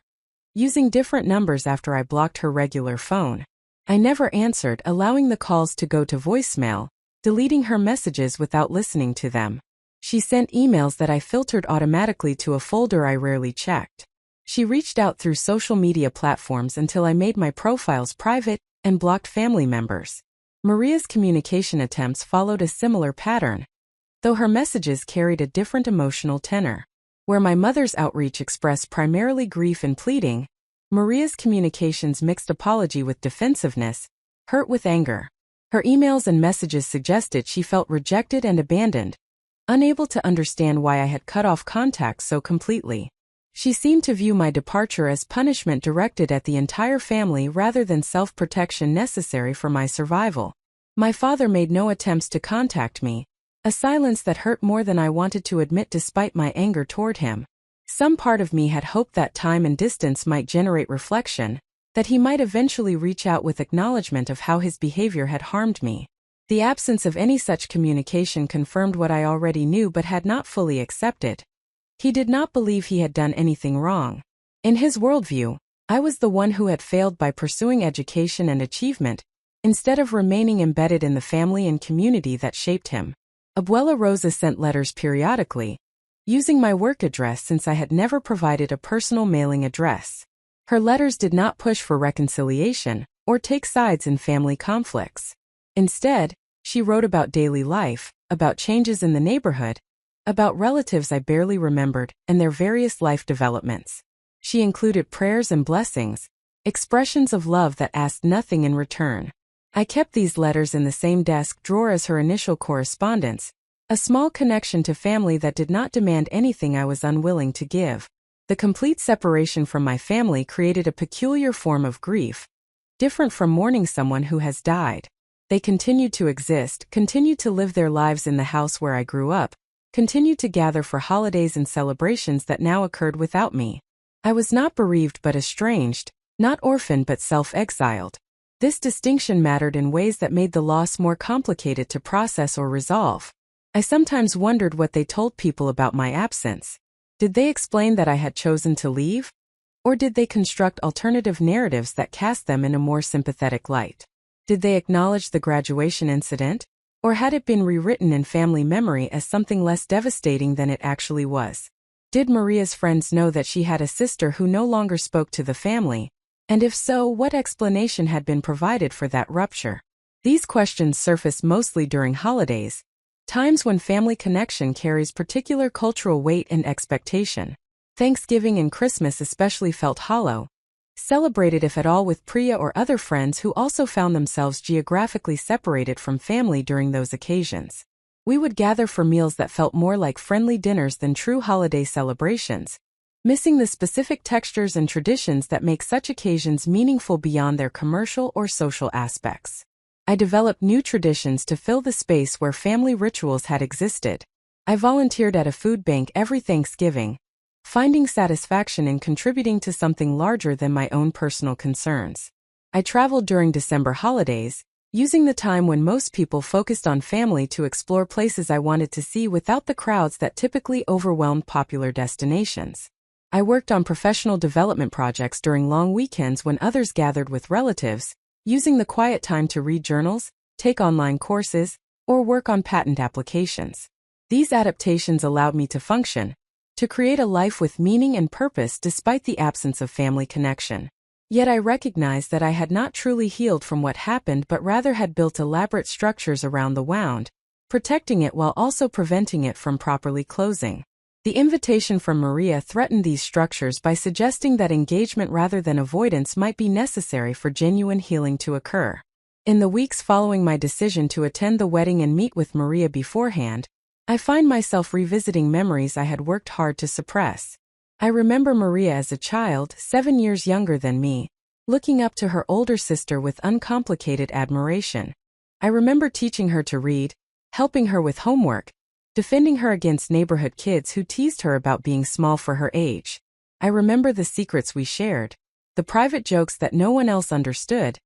using different numbers after I blocked her regular phone. I never answered, allowing the calls to go to voicemail, deleting her messages without listening to them. She sent emails that I filtered automatically to a folder I rarely checked. She reached out through social media platforms until I made my profiles private and blocked family members. Maria's communication attempts followed a similar pattern, though her messages carried a different emotional tenor. Where my mother's outreach expressed primarily grief and pleading, Maria's communications mixed apology with defensiveness, hurt with anger. Her emails and messages suggested she felt rejected and abandoned, unable to understand why I had cut off contact so completely. She seemed to view my departure as punishment directed at the entire family rather than self-protection necessary for my survival. My father made no attempts to contact me, a silence that hurt more than I wanted to admit despite my anger toward him. Some part of me had hoped that time and distance might generate reflection, that he might eventually reach out with acknowledgement of how his behavior had harmed me. The absence of any such communication confirmed what I already knew but had not fully accepted. He did not believe he had done anything wrong. In his worldview, I was the one who had failed by pursuing education and achievement, instead of remaining embedded in the family and community that shaped him. Abuela Rosa sent letters periodically, using my work address since I had never provided a personal mailing address. Her letters did not push for reconciliation or take sides in family conflicts. Instead, she wrote about daily life, about changes in the neighborhood, about relatives I barely remembered, and their various life developments. She included prayers and blessings, expressions of love that asked nothing in return. I kept these letters in the same desk drawer as her initial correspondence, a small connection to family that did not demand anything I was unwilling to give. The complete separation from my family created a peculiar form of grief, different from mourning someone who has died. They continued to exist, continued to live their lives in the house where I grew up, continued to gather for holidays and celebrations that now occurred without me. I was not bereaved but estranged, not orphaned but self-exiled. This distinction mattered in ways that made the loss more complicated to process or resolve. I sometimes wondered what they told people about my absence. Did they explain that I had chosen to leave? Or did they construct alternative narratives that cast them in a more sympathetic light? Did they acknowledge the graduation incident? Or had it been rewritten in family memory as something less devastating than it actually was? Did Maria's friends know that she had a sister who no longer spoke to the family? And if so, what explanation had been provided for that rupture? These questions surface mostly during holidays, times when family connection carries particular cultural weight and expectation. Thanksgiving and Christmas especially felt hollow, celebrated if at all with Priya or other friends who also found themselves geographically separated from family during those occasions. We would gather for meals that felt more like friendly dinners than true holiday celebrations, missing the specific textures and traditions that make such occasions meaningful beyond their commercial or social aspects. I developed new traditions to fill the space where family rituals had existed. I volunteered at a food bank every Thanksgiving, finding satisfaction in contributing to something larger than my own personal concerns. I traveled during December holidays, using the time when most people focused on family to explore places I wanted to see without the crowds that typically overwhelmed popular destinations. I worked on professional development projects during long weekends when others gathered with relatives, using the quiet time to read journals, take online courses, or work on patent applications. These adaptations allowed me to function, to create a life with meaning and purpose despite the absence of family connection. Yet I recognized that I had not truly healed from what happened but rather had built elaborate structures around the wound, protecting it while also preventing it from properly closing. The invitation from Maria threatened these structures by suggesting that engagement rather than avoidance might be necessary for genuine healing to occur. In the weeks following my decision to attend the wedding and meet with Maria beforehand, I find myself revisiting memories I had worked hard to suppress. I remember Maria as a child, 7 years younger than me, looking up to her older sister with uncomplicated admiration. I remember teaching her to read, helping her with homework, defending her against neighborhood kids who teased her about being small for her age. I remember the secrets we shared, the private jokes that no one else understood,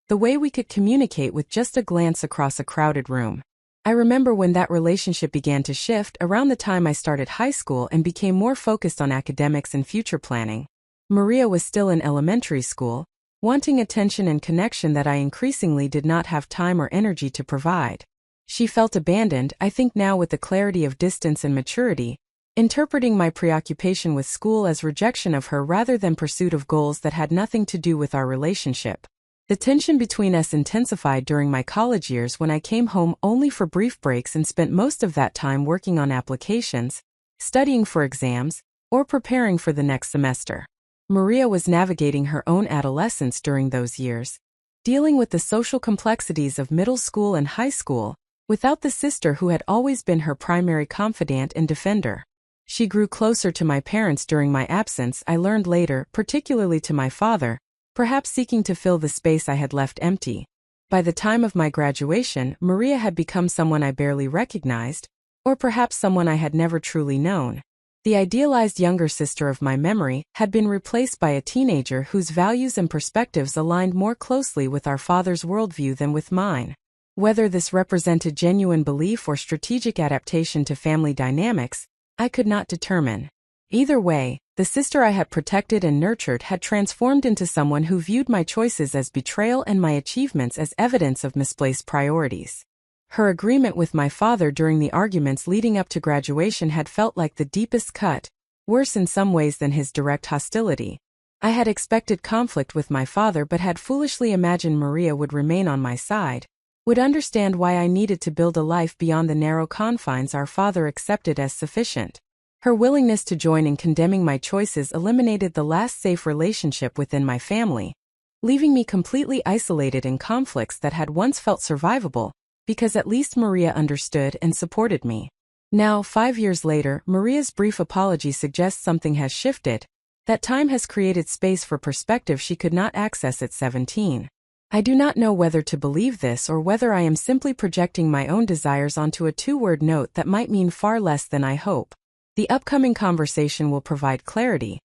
the way we could communicate with just a glance across a crowded room. I remember when that relationship began to shift around the time I started high school and became more focused on academics and future planning. Maria was still in elementary school, wanting attention and connection that I increasingly did not have time or energy to provide. She felt abandoned, I think now with the clarity of distance and maturity, interpreting my preoccupation with school as rejection of her rather than pursuit of goals that had nothing to do with our relationship. The tension between us intensified during my college years when I came home only for brief breaks and spent most of that time working on applications, studying for exams, or preparing for the next semester. Maria was navigating her own adolescence during those years, dealing with the social complexities of middle school and high school, without the sister who had always been her primary confidant and defender. She grew closer to my parents during my absence, I learned later, particularly to my father, perhaps seeking to fill the space I had left empty. By the time of my graduation, Maria had become someone I barely recognized, or perhaps someone I had never truly known. The idealized younger sister of my memory had been replaced by a teenager whose values and perspectives aligned more closely with our father's worldview than with mine. Whether this represented genuine belief or strategic adaptation to family dynamics, I could not determine. Either way, the sister I had protected and nurtured had transformed into someone who viewed my choices as betrayal and my achievements as evidence of misplaced priorities. Her agreement with my father during the arguments leading up to graduation had felt like the deepest cut, worse in some ways than his direct hostility. I had expected conflict with my father but had foolishly imagined Maria would remain on my side, would understand why I needed to build a life beyond the narrow confines our father accepted as sufficient. Her willingness to join in condemning my choices eliminated the last safe relationship within my family, leaving me completely isolated in conflicts that had once felt survivable, because at least Maria understood and supported me. Now, 5 years later, Maria's brief apology suggests something has shifted, that time has created space for perspective she could not access at 17. I do not know whether to believe this or whether I am simply projecting my own desires onto a two-word note that might mean far less than I hope. The upcoming conversation will provide clarity,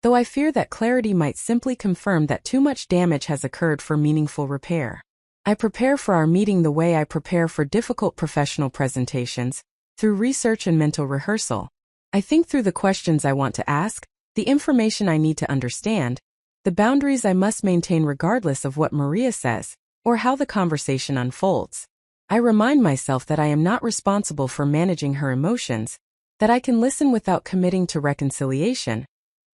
though I fear that clarity might simply confirm that too much damage has occurred for meaningful repair. I prepare for our meeting the way I prepare for difficult professional presentations, through research and mental rehearsal. I think through the questions I want to ask, the information I need to understand, the boundaries I must maintain regardless of what Maria says, or how the conversation unfolds. I remind myself that I am not responsible for managing her emotions, that I can listen without committing to reconciliation,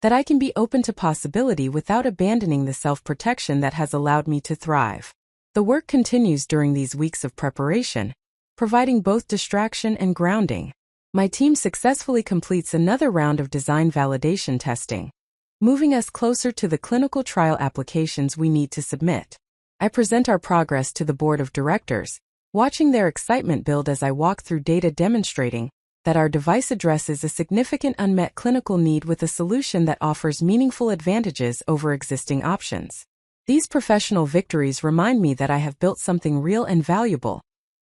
that I can be open to possibility without abandoning the self-protection that has allowed me to thrive. The work continues during these weeks of preparation, providing both distraction and grounding. My team successfully completes another round of design validation testing, moving us closer to the clinical trial applications we need to submit. I present our progress to the board of directors, watching their excitement build as I walk through data demonstrating that our device addresses a significant unmet clinical need with a solution that offers meaningful advantages over existing options. These professional victories remind me that I have built something real and valuable,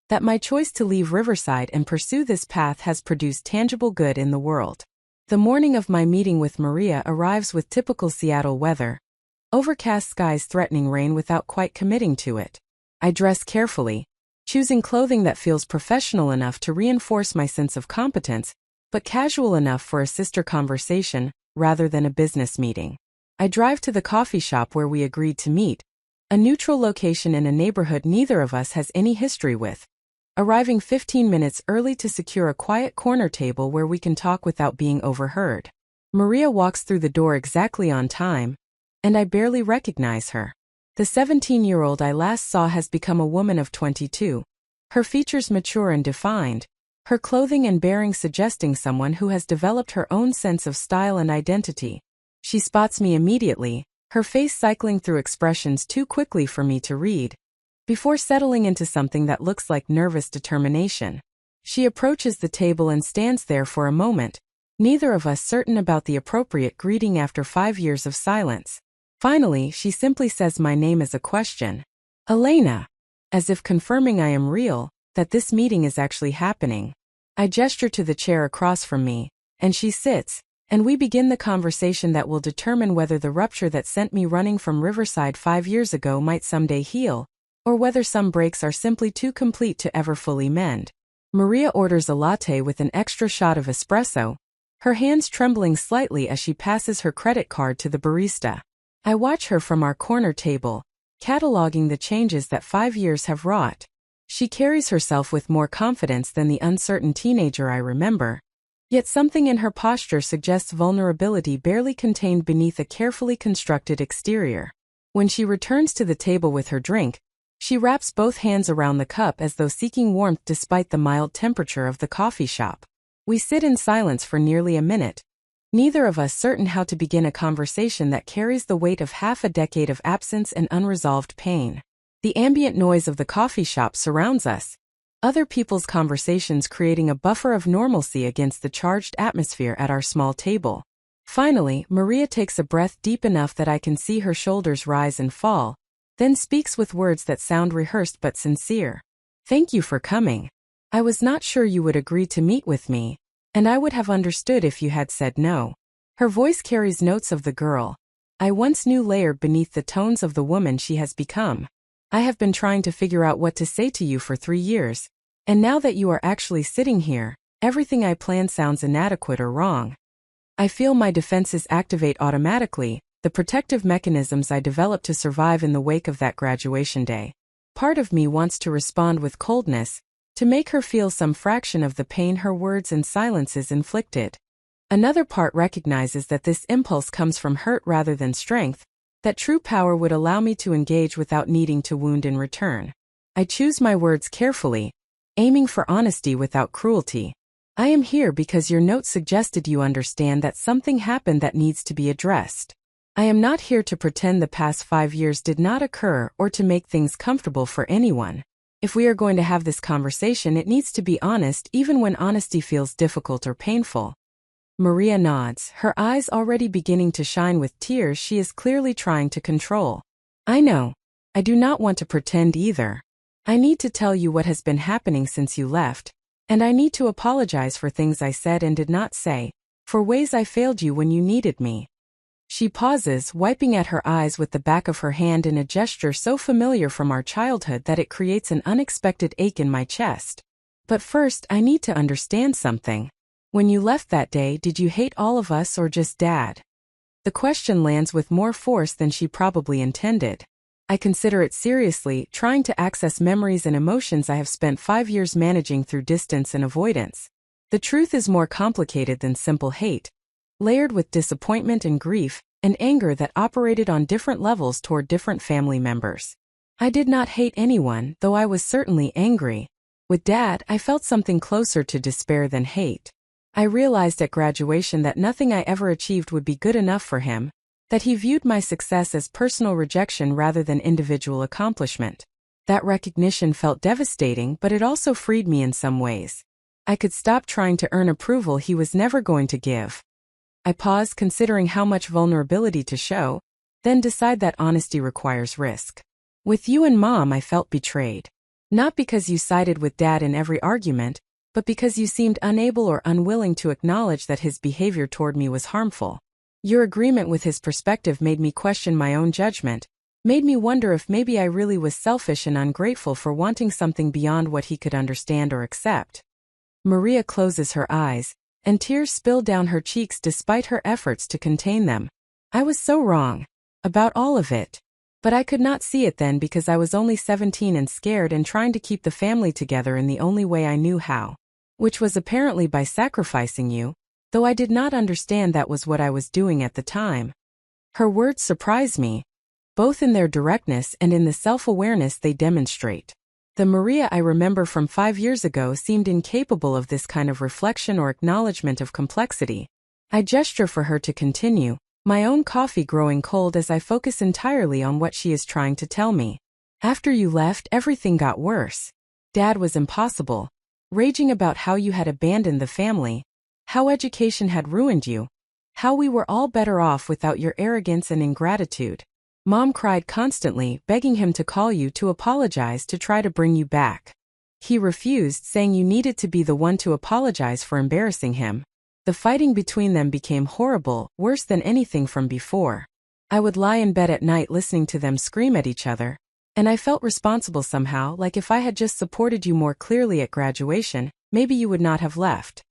that my choice to leave Riverside and pursue this path has produced tangible good in the world. The morning of my meeting with Maria arrives with typical Seattle weather, overcast skies threatening rain without quite committing to it. I dress carefully, choosing clothing that feels professional enough to reinforce my sense of competence, but casual enough for a sister conversation, rather than a business meeting. I drive to the coffee shop where we agreed to meet, a neutral location in a neighborhood neither of us has any history with, arriving 15 minutes early to secure a quiet corner table where we can talk without being overheard. Maria walks through the door exactly on time, and I barely recognize her. The 17-year-old I last saw has become a woman of 22, her features mature and defined, her clothing and bearing suggesting someone who has developed her own sense of style and identity. She spots me immediately, her face cycling through expressions too quickly for me to read, before settling into something that looks like nervous determination. She approaches the table and stands there for a moment, neither of us certain about the appropriate greeting after 5 years of silence. Finally, she simply says my name as a question. Elena. As if confirming I am real, that this meeting is actually happening. I gesture to the chair across from me, and she sits, and we begin the conversation that will determine whether the rupture that sent me running from Riverside 5 years ago might someday heal, or whether some breaks are simply too complete to ever fully mend. Maria orders a latte with an extra shot of espresso, her hands trembling slightly as she passes her credit card to the barista. I watch her from our corner table, cataloging the changes that 5 years have wrought. She carries herself with more confidence than the uncertain teenager I remember, yet something in her posture suggests vulnerability barely contained beneath a carefully constructed exterior. When she returns to the table with her drink, she wraps both hands around the cup as though seeking warmth despite the mild temperature of the coffee shop. We sit in silence for nearly a minute, neither of us certain how to begin a conversation that carries the weight of half a decade of absence and unresolved pain. The ambient noise of the coffee shop surrounds us, other people's conversations creating a buffer of normalcy against the charged atmosphere at our small table. Finally, Maria takes a breath deep enough that I can see her shoulders rise and fall, then speaks with words that sound rehearsed but sincere. Thank you for coming. I was not sure you would agree to meet with me, and I would have understood if you had said no. Her voice carries notes of the girl I once knew layered beneath the tones of the woman she has become. I have been trying to figure out what to say to you for 3 years. And now that you are actually sitting here, everything I planned sounds inadequate or wrong. I feel my defenses activate automatically, the protective mechanisms I developed to survive in the wake of that graduation day. Part of me wants to respond with coldness, to make her feel some fraction of the pain her words and silences inflicted. Another part recognizes that this impulse comes from hurt rather than strength, that true power would allow me to engage without needing to wound in return. I choose my words carefully, aiming for honesty without cruelty. I am here because your note suggested you understand that something happened that needs to be addressed. I am not here to pretend the past 5 years did not occur or to make things comfortable for anyone. If we are going to have this conversation, it needs to be honest even when honesty feels difficult or painful. Maria nods, her eyes already beginning to shine with tears she is clearly trying to control. I know. I do not want to pretend either. I need to tell you what has been happening since you left, and I need to apologize for things I said and did not say, for ways I failed you when you needed me. She pauses, wiping at her eyes with the back of her hand in a gesture so familiar from our childhood that it creates an unexpected ache in my chest. But first, I need to understand something. When you left that day, did you hate all of us or just Dad? The question lands with more force than she probably intended. I consider it seriously, trying to access memories and emotions I have spent 5 years managing through distance and avoidance. The truth is more complicated than simple hate, layered with disappointment and grief, and anger that operated on different levels toward different family members. I did not hate anyone, though I was certainly angry. With Dad, I felt something closer to despair than hate. I realized at graduation that nothing I ever achieved would be good enough for him, that he viewed my success as personal rejection rather than individual accomplishment. That recognition felt devastating, but it also freed me in some ways. I could stop trying to earn approval he was never going to give. I paused, considering how much vulnerability to show, then decide that honesty requires risk. With you and Mom, I felt betrayed. Not because you sided with Dad in every argument, but because you seemed unable or unwilling to acknowledge that his behavior toward me was harmful. Your agreement with his perspective made me question my own judgment, made me wonder if maybe I really was selfish and ungrateful for wanting something beyond what he could understand or accept. Maria closes her eyes, and tears spill down her cheeks despite her efforts to contain them. I was so wrong. About all of it. But I could not see it then because I was only 17 and scared and trying to keep the family together in the only way I knew how. Which was apparently by sacrificing you, though I did not understand that was what I was doing at the time. Her words surprised me, both in their directness and in the self-awareness they demonstrate. The Maria I remember from 5 years ago seemed incapable of this kind of reflection or acknowledgement of complexity. I gesture for her to continue, my own coffee growing cold as I focus entirely on what she is trying to tell me. After you left, everything got worse. Dad was impossible. Raging about how you had abandoned the family, how education had ruined you, how we were all better off without your arrogance and ingratitude. Mom cried constantly, begging him to call you to apologize to try to bring you back. He refused, saying you needed to be the one to apologize for embarrassing him. The fighting between them became horrible, worse than anything from before. I would lie in bed at night listening to them scream at each other. And I felt responsible somehow, like if I had just supported you more clearly at graduation, maybe you would not have left.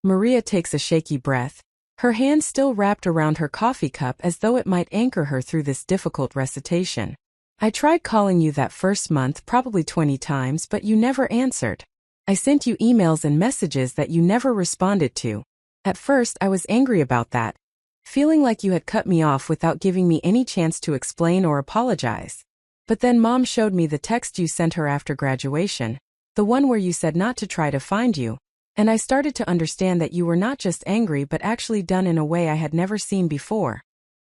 Maria takes a shaky breath, her hand still wrapped around her coffee cup as though it might anchor her through this difficult recitation. I tried calling you that first month probably 20 times, but you never answered. I sent you emails and messages that you never responded to. At first, I was angry about that, feeling like you had cut me off without giving me any chance to explain or apologize. But then Mom showed me the text you sent her after graduation, the one where you said not to try to find you, and I started to understand that you were not just angry but actually done in a way I had never seen before.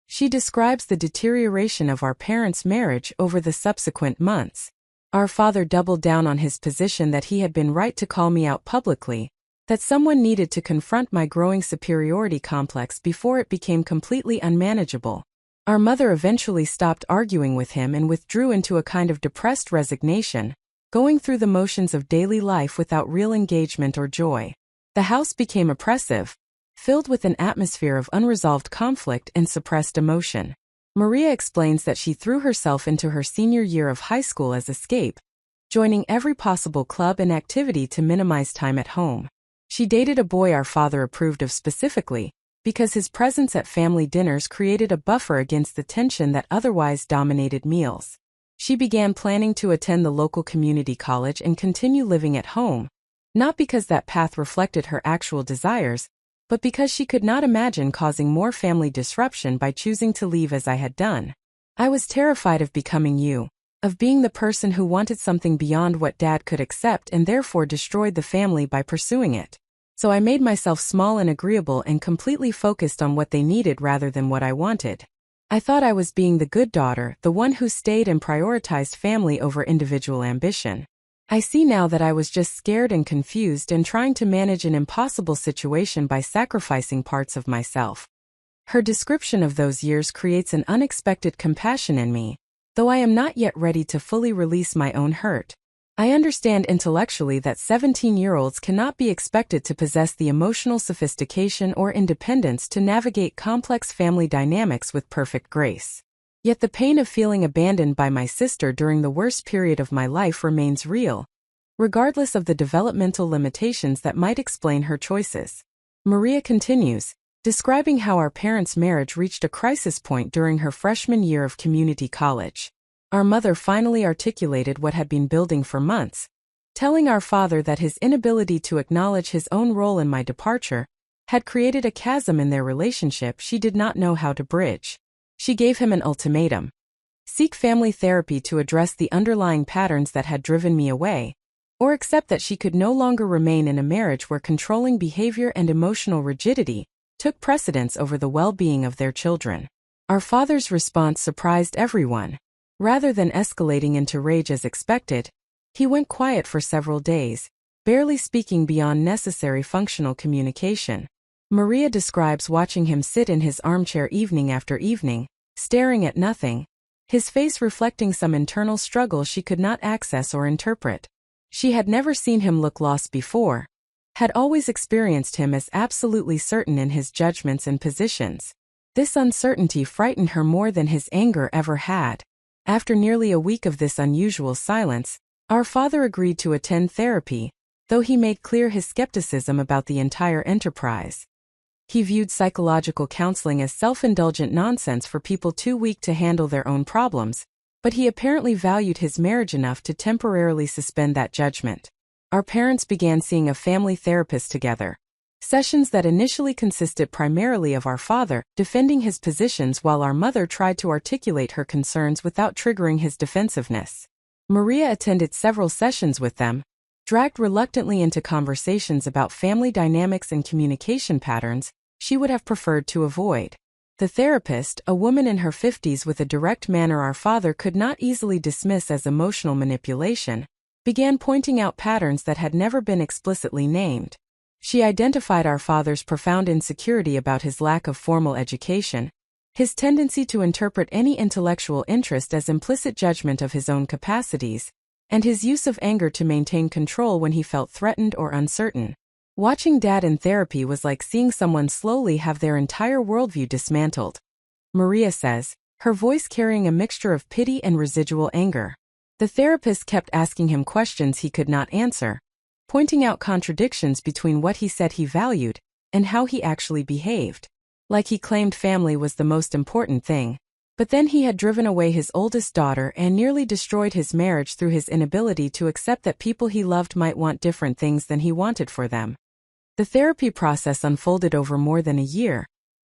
She describes the deterioration of our parents' marriage over the subsequent months. Our father doubled down on his position that he had been right to call me out publicly, that someone needed to confront my growing superiority complex before it became completely unmanageable. Our mother eventually stopped arguing with him and withdrew into a kind of depressed resignation, going through the motions of daily life without real engagement or joy. The house became oppressive, filled with an atmosphere of unresolved conflict and suppressed emotion. Maria explains that she threw herself into her senior year of high school as escape, joining every possible club and activity to minimize time at home. She dated a boy our father approved of specifically, because his presence at family dinners created a buffer against the tension that otherwise dominated meals. She began planning to attend the local community college and continue living at home, not because that path reflected her actual desires, but because she could not imagine causing more family disruption by choosing to leave as I had done. I was terrified of becoming you, of being the person who wanted something beyond what Dad could accept and therefore destroyed the family by pursuing it. So I made myself small and agreeable and completely focused on what they needed rather than what I wanted. I thought I was being the good daughter, the one who stayed and prioritized family over individual ambition. I see now that I was just scared and confused and trying to manage an impossible situation by sacrificing parts of myself. Her description of those years creates an unexpected compassion in me, though I am not yet ready to fully release my own hurt. I understand intellectually that 17-year-olds cannot be expected to possess the emotional sophistication or independence to navigate complex family dynamics with perfect grace. Yet the pain of feeling abandoned by my sister during the worst period of my life remains real, regardless of the developmental limitations that might explain her choices. Maria continues, describing how our parents' marriage reached a crisis point during her freshman year of community college. Our mother finally articulated what had been building for months, telling our father that his inability to acknowledge his own role in my departure had created a chasm in their relationship she did not know how to bridge. She gave him an ultimatum: seek family therapy to address the underlying patterns that had driven me away, or accept that she could no longer remain in a marriage where controlling behavior and emotional rigidity took precedence over the well-being of their children. Our father's response surprised everyone. Rather than escalating into rage as expected, he went quiet for several days, barely speaking beyond necessary functional communication. Maria describes watching him sit in his armchair evening after evening, staring at nothing, his face reflecting some internal struggle she could not access or interpret. She had never seen him look lost before, had always experienced him as absolutely certain in his judgments and positions. This uncertainty frightened her more than his anger ever had. After nearly a week of this unusual silence, our father agreed to attend therapy, though he made clear his skepticism about the entire enterprise. He viewed psychological counseling as self-indulgent nonsense for people too weak to handle their own problems, but he apparently valued his marriage enough to temporarily suspend that judgment. Our parents began seeing a family therapist together. Sessions that initially consisted primarily of our father defending his positions while our mother tried to articulate her concerns without triggering his defensiveness. Maria attended several sessions with them, dragged reluctantly into conversations about family dynamics and communication patterns she would have preferred to avoid. The therapist, a woman in her 50s with a direct manner our father could not easily dismiss as emotional manipulation, began pointing out patterns that had never been explicitly named. She identified our father's profound insecurity about his lack of formal education, his tendency to interpret any intellectual interest as implicit judgment of his own capacities, and his use of anger to maintain control when he felt threatened or uncertain. Watching Dad in therapy was like seeing someone slowly have their entire worldview dismantled. Maria says, her voice carrying a mixture of pity and residual anger. The therapist kept asking him questions he could not answer, pointing out contradictions between what he said he valued and how he actually behaved. Like he claimed family was the most important thing. But then he had driven away his oldest daughter and nearly destroyed his marriage through his inability to accept that people he loved might want different things than he wanted for them. The therapy process unfolded over more than a year,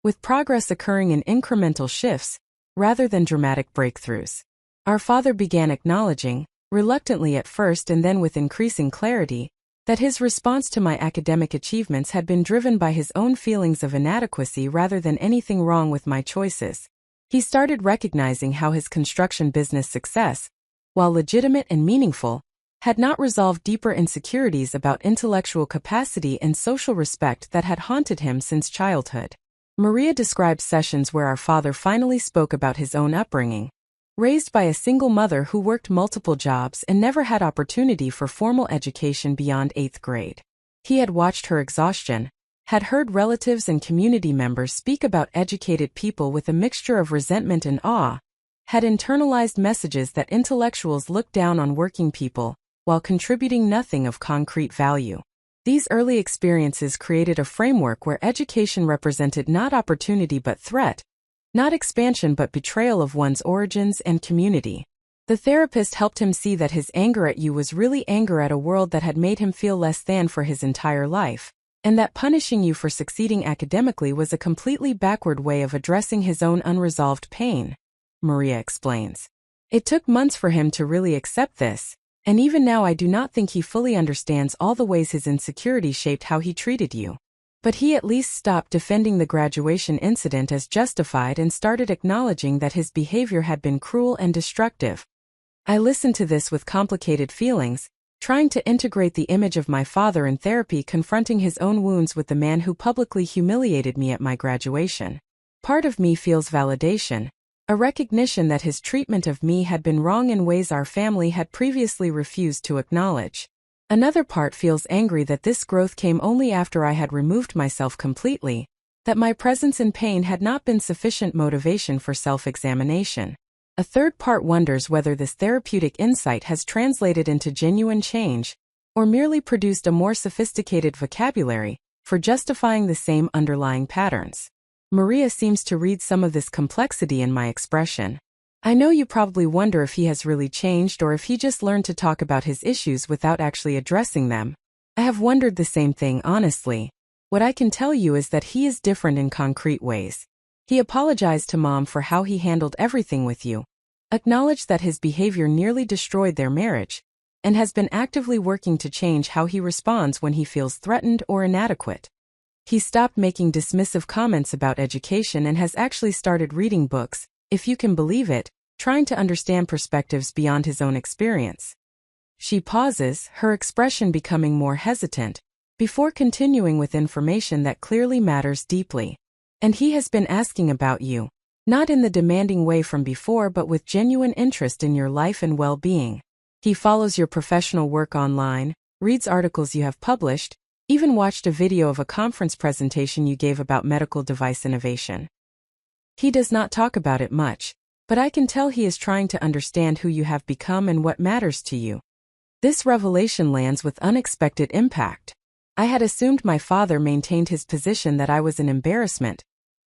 with progress occurring in incremental shifts rather than dramatic breakthroughs. Our father began acknowledging, reluctantly at first and then with increasing clarity, that his response to my academic achievements had been driven by his own feelings of inadequacy rather than anything wrong with my choices. He started recognizing how his construction business success, while legitimate and meaningful, had not resolved deeper insecurities about intellectual capacity and social respect that had haunted him since childhood. Maria described sessions where our father finally spoke about his own upbringing. Raised by a single mother who worked multiple jobs and never had opportunity for formal education beyond 8th grade. He had watched her exhaustion, had heard relatives and community members speak about educated people with a mixture of resentment and awe, had internalized messages that intellectuals looked down on working people, while contributing nothing of concrete value. These early experiences created a framework where education represented not opportunity but threat, not expansion but betrayal of one's origins and community. The therapist helped him see that his anger at you was really anger at a world that had made him feel less than for his entire life, and that punishing you for succeeding academically was a completely backward way of addressing his own unresolved pain, Maria explains. It took months for him to really accept this, and even now I do not think he fully understands all the ways his insecurity shaped how he treated you. But he at least stopped defending the graduation incident as justified and started acknowledging that his behavior had been cruel and destructive. I listened to this with complicated feelings, trying to integrate the image of my father in therapy confronting his own wounds with the man who publicly humiliated me at my graduation. Part of me feels validation, a recognition that his treatment of me had been wrong in ways our family had previously refused to acknowledge. Another part feels angry that this growth came only after I had removed myself completely, that my presence in pain had not been sufficient motivation for self-examination. A third part wonders whether this therapeutic insight has translated into genuine change, or merely produced a more sophisticated vocabulary for justifying the same underlying patterns. Maria seems to read some of this complexity in my expression. I know you probably wonder if he has really changed or if he just learned to talk about his issues without actually addressing them. I have wondered the same thing, honestly. What I can tell you is that he is different in concrete ways. He apologized to Mom for how he handled everything with you, acknowledged that his behavior nearly destroyed their marriage, and has been actively working to change how he responds when he feels threatened or inadequate. He stopped making dismissive comments about education and has actually started reading books, if you can believe it, trying to understand perspectives beyond his own experience. She pauses, her expression becoming more hesitant, before continuing with information that clearly matters deeply. And he has been asking about you, not in the demanding way from before but with genuine interest in your life and well-being. He follows your professional work online, reads articles you have published, even watched a video of a conference presentation you gave about medical device innovation. He does not talk about it much, but I can tell he is trying to understand who you have become and what matters to you. This revelation lands with unexpected impact. I had assumed my father maintained his position that I was an embarrassment,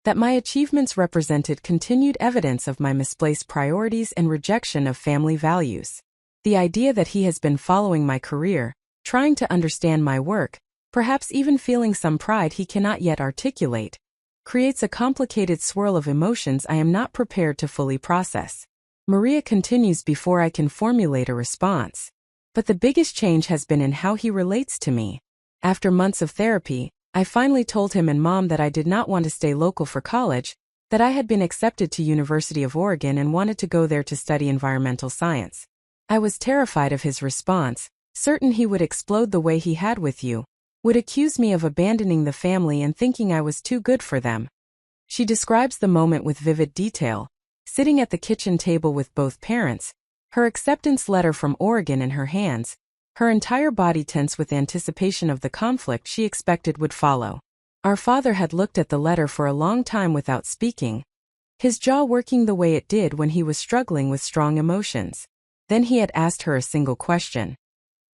that my achievements represented continued evidence of my misplaced priorities and rejection of family values. The idea that he has been following my career, trying to understand my work, perhaps even feeling some pride he cannot yet articulate, creates a complicated swirl of emotions I am not prepared to fully process. Maria continues before I can formulate a response. But the biggest change has been in how he relates to me. After months of therapy, I finally told him and Mom that I did not want to stay local for college, that I had been accepted to University of Oregon and wanted to go there to study environmental science. I was terrified of his response, certain he would explode the way he had with you, would accuse me of abandoning the family and thinking I was too good for them. She describes the moment with vivid detail, sitting at the kitchen table with both parents, her acceptance letter from Oregon in her hands, her entire body tense with anticipation of the conflict she expected would follow. Our father had looked at the letter for a long time without speaking, his jaw working the way it did when he was struggling with strong emotions. Then he had asked her a single question.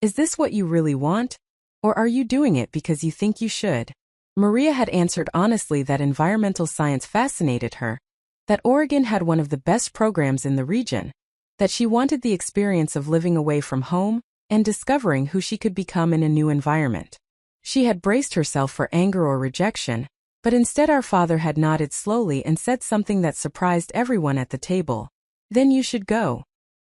Is this what you really want? Or are you doing it because you think you should? Maria had answered honestly that environmental science fascinated her, that Oregon had one of the best programs in the region, that she wanted the experience of living away from home and discovering who she could become in a new environment. She had braced herself for anger or rejection, but instead our father had nodded slowly and said something that surprised everyone at the table. Then you should go.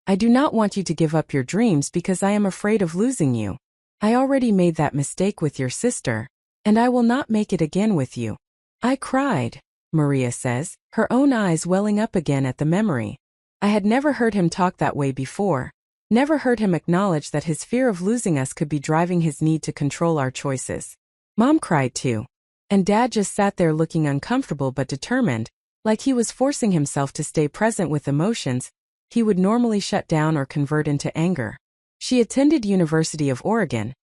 I do not want you to give up your dreams because I am afraid of losing you. I already made that mistake with your sister, and I will not make it again with you. I cried, Maria says, her own eyes welling up again at the memory. I had never heard him talk that way before. Never heard him acknowledge that his fear of losing us could be driving his need to control our choices. Mom cried too. And Dad just sat there looking uncomfortable but determined, like he was forcing himself to stay present with emotions he would normally shut down or convert into anger. She attended University of Oregon,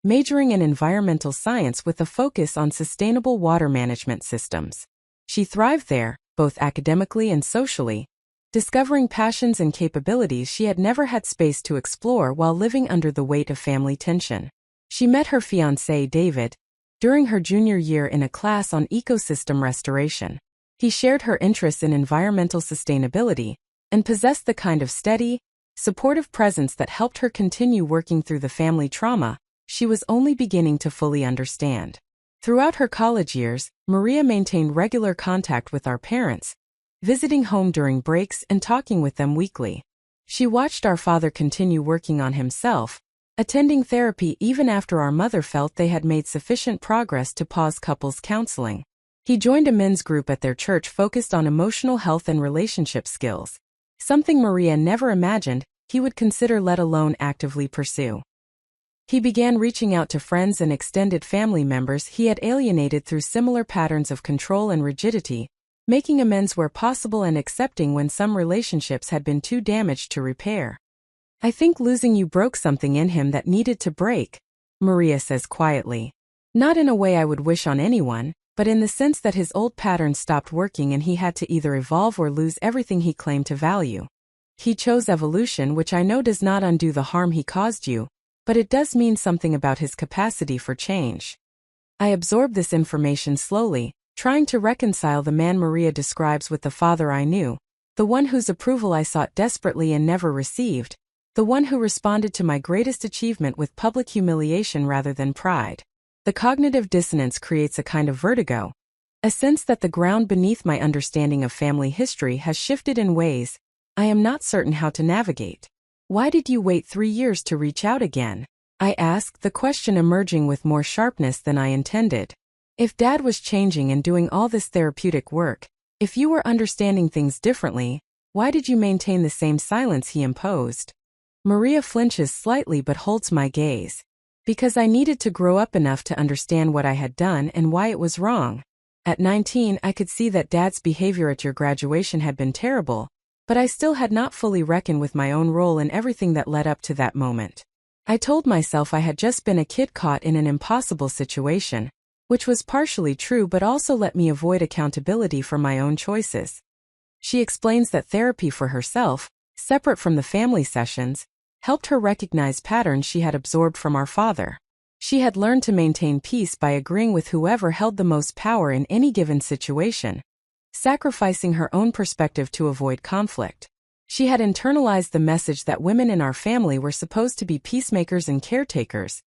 majoring in environmental science with a focus on sustainable water management systems. She thrived there, both academically and socially, discovering passions and capabilities she had never had space to explore while living under the weight of family tension. She met her fiancé, David, during her junior year in a class on ecosystem restoration. He shared her interests in environmental sustainability and possessed the kind of steady, supportive presence that helped her continue working through the family trauma she was only beginning to fully understand. Throughout her college years, Maria maintained regular contact with our parents, visiting home during breaks and talking with them weekly. She watched our father continue working on himself, attending therapy even after our mother felt they had made sufficient progress to pause couples counseling. He joined a men's group at their church focused on emotional health and relationship skills, something Maria never imagined he would consider, let alone actively pursue. He began reaching out to friends and extended family members he had alienated through similar patterns of control and rigidity, making amends where possible and accepting when some relationships had been too damaged to repair. "I think losing you broke something in him that needed to break," Maria says quietly. "Not in a way I would wish on anyone, but in the sense that his old patterns stopped working and he had to either evolve or lose everything he claimed to value. He chose evolution, which I know does not undo the harm he caused you, but it does mean something about his capacity for change." I absorbed this information slowly, trying to reconcile the man Maria describes with the father I knew, the one whose approval I sought desperately and never received, the one who responded to my greatest achievement with public humiliation rather than pride. The cognitive dissonance creates a kind of vertigo, a sense that the ground beneath my understanding of family history has shifted in ways I am not certain how to navigate. "Why did you wait 3 years to reach out again?" I asked, the question emerging with more sharpness than I intended. If Dad was changing and doing all this therapeutic work, if you were understanding things differently, why did you maintain the same silence he imposed? Maria flinches slightly but holds my gaze. Because I needed to grow up enough to understand what I had done and why it was wrong. At 19, I could see that Dad's behavior at your graduation had been terrible, but I still had not fully reckoned with my own role in everything that led up to that moment. I told myself I had just been a kid caught in an impossible situation, which was partially true but also let me avoid accountability for my own choices. She explains that therapy for herself, separate from the family sessions, helped her recognize patterns she had absorbed from our father. She had learned to maintain peace by agreeing with whoever held the most power in any given situation, sacrificing her own perspective to avoid conflict. She had internalized the message that women in our family were supposed to be peacemakers and caretakers,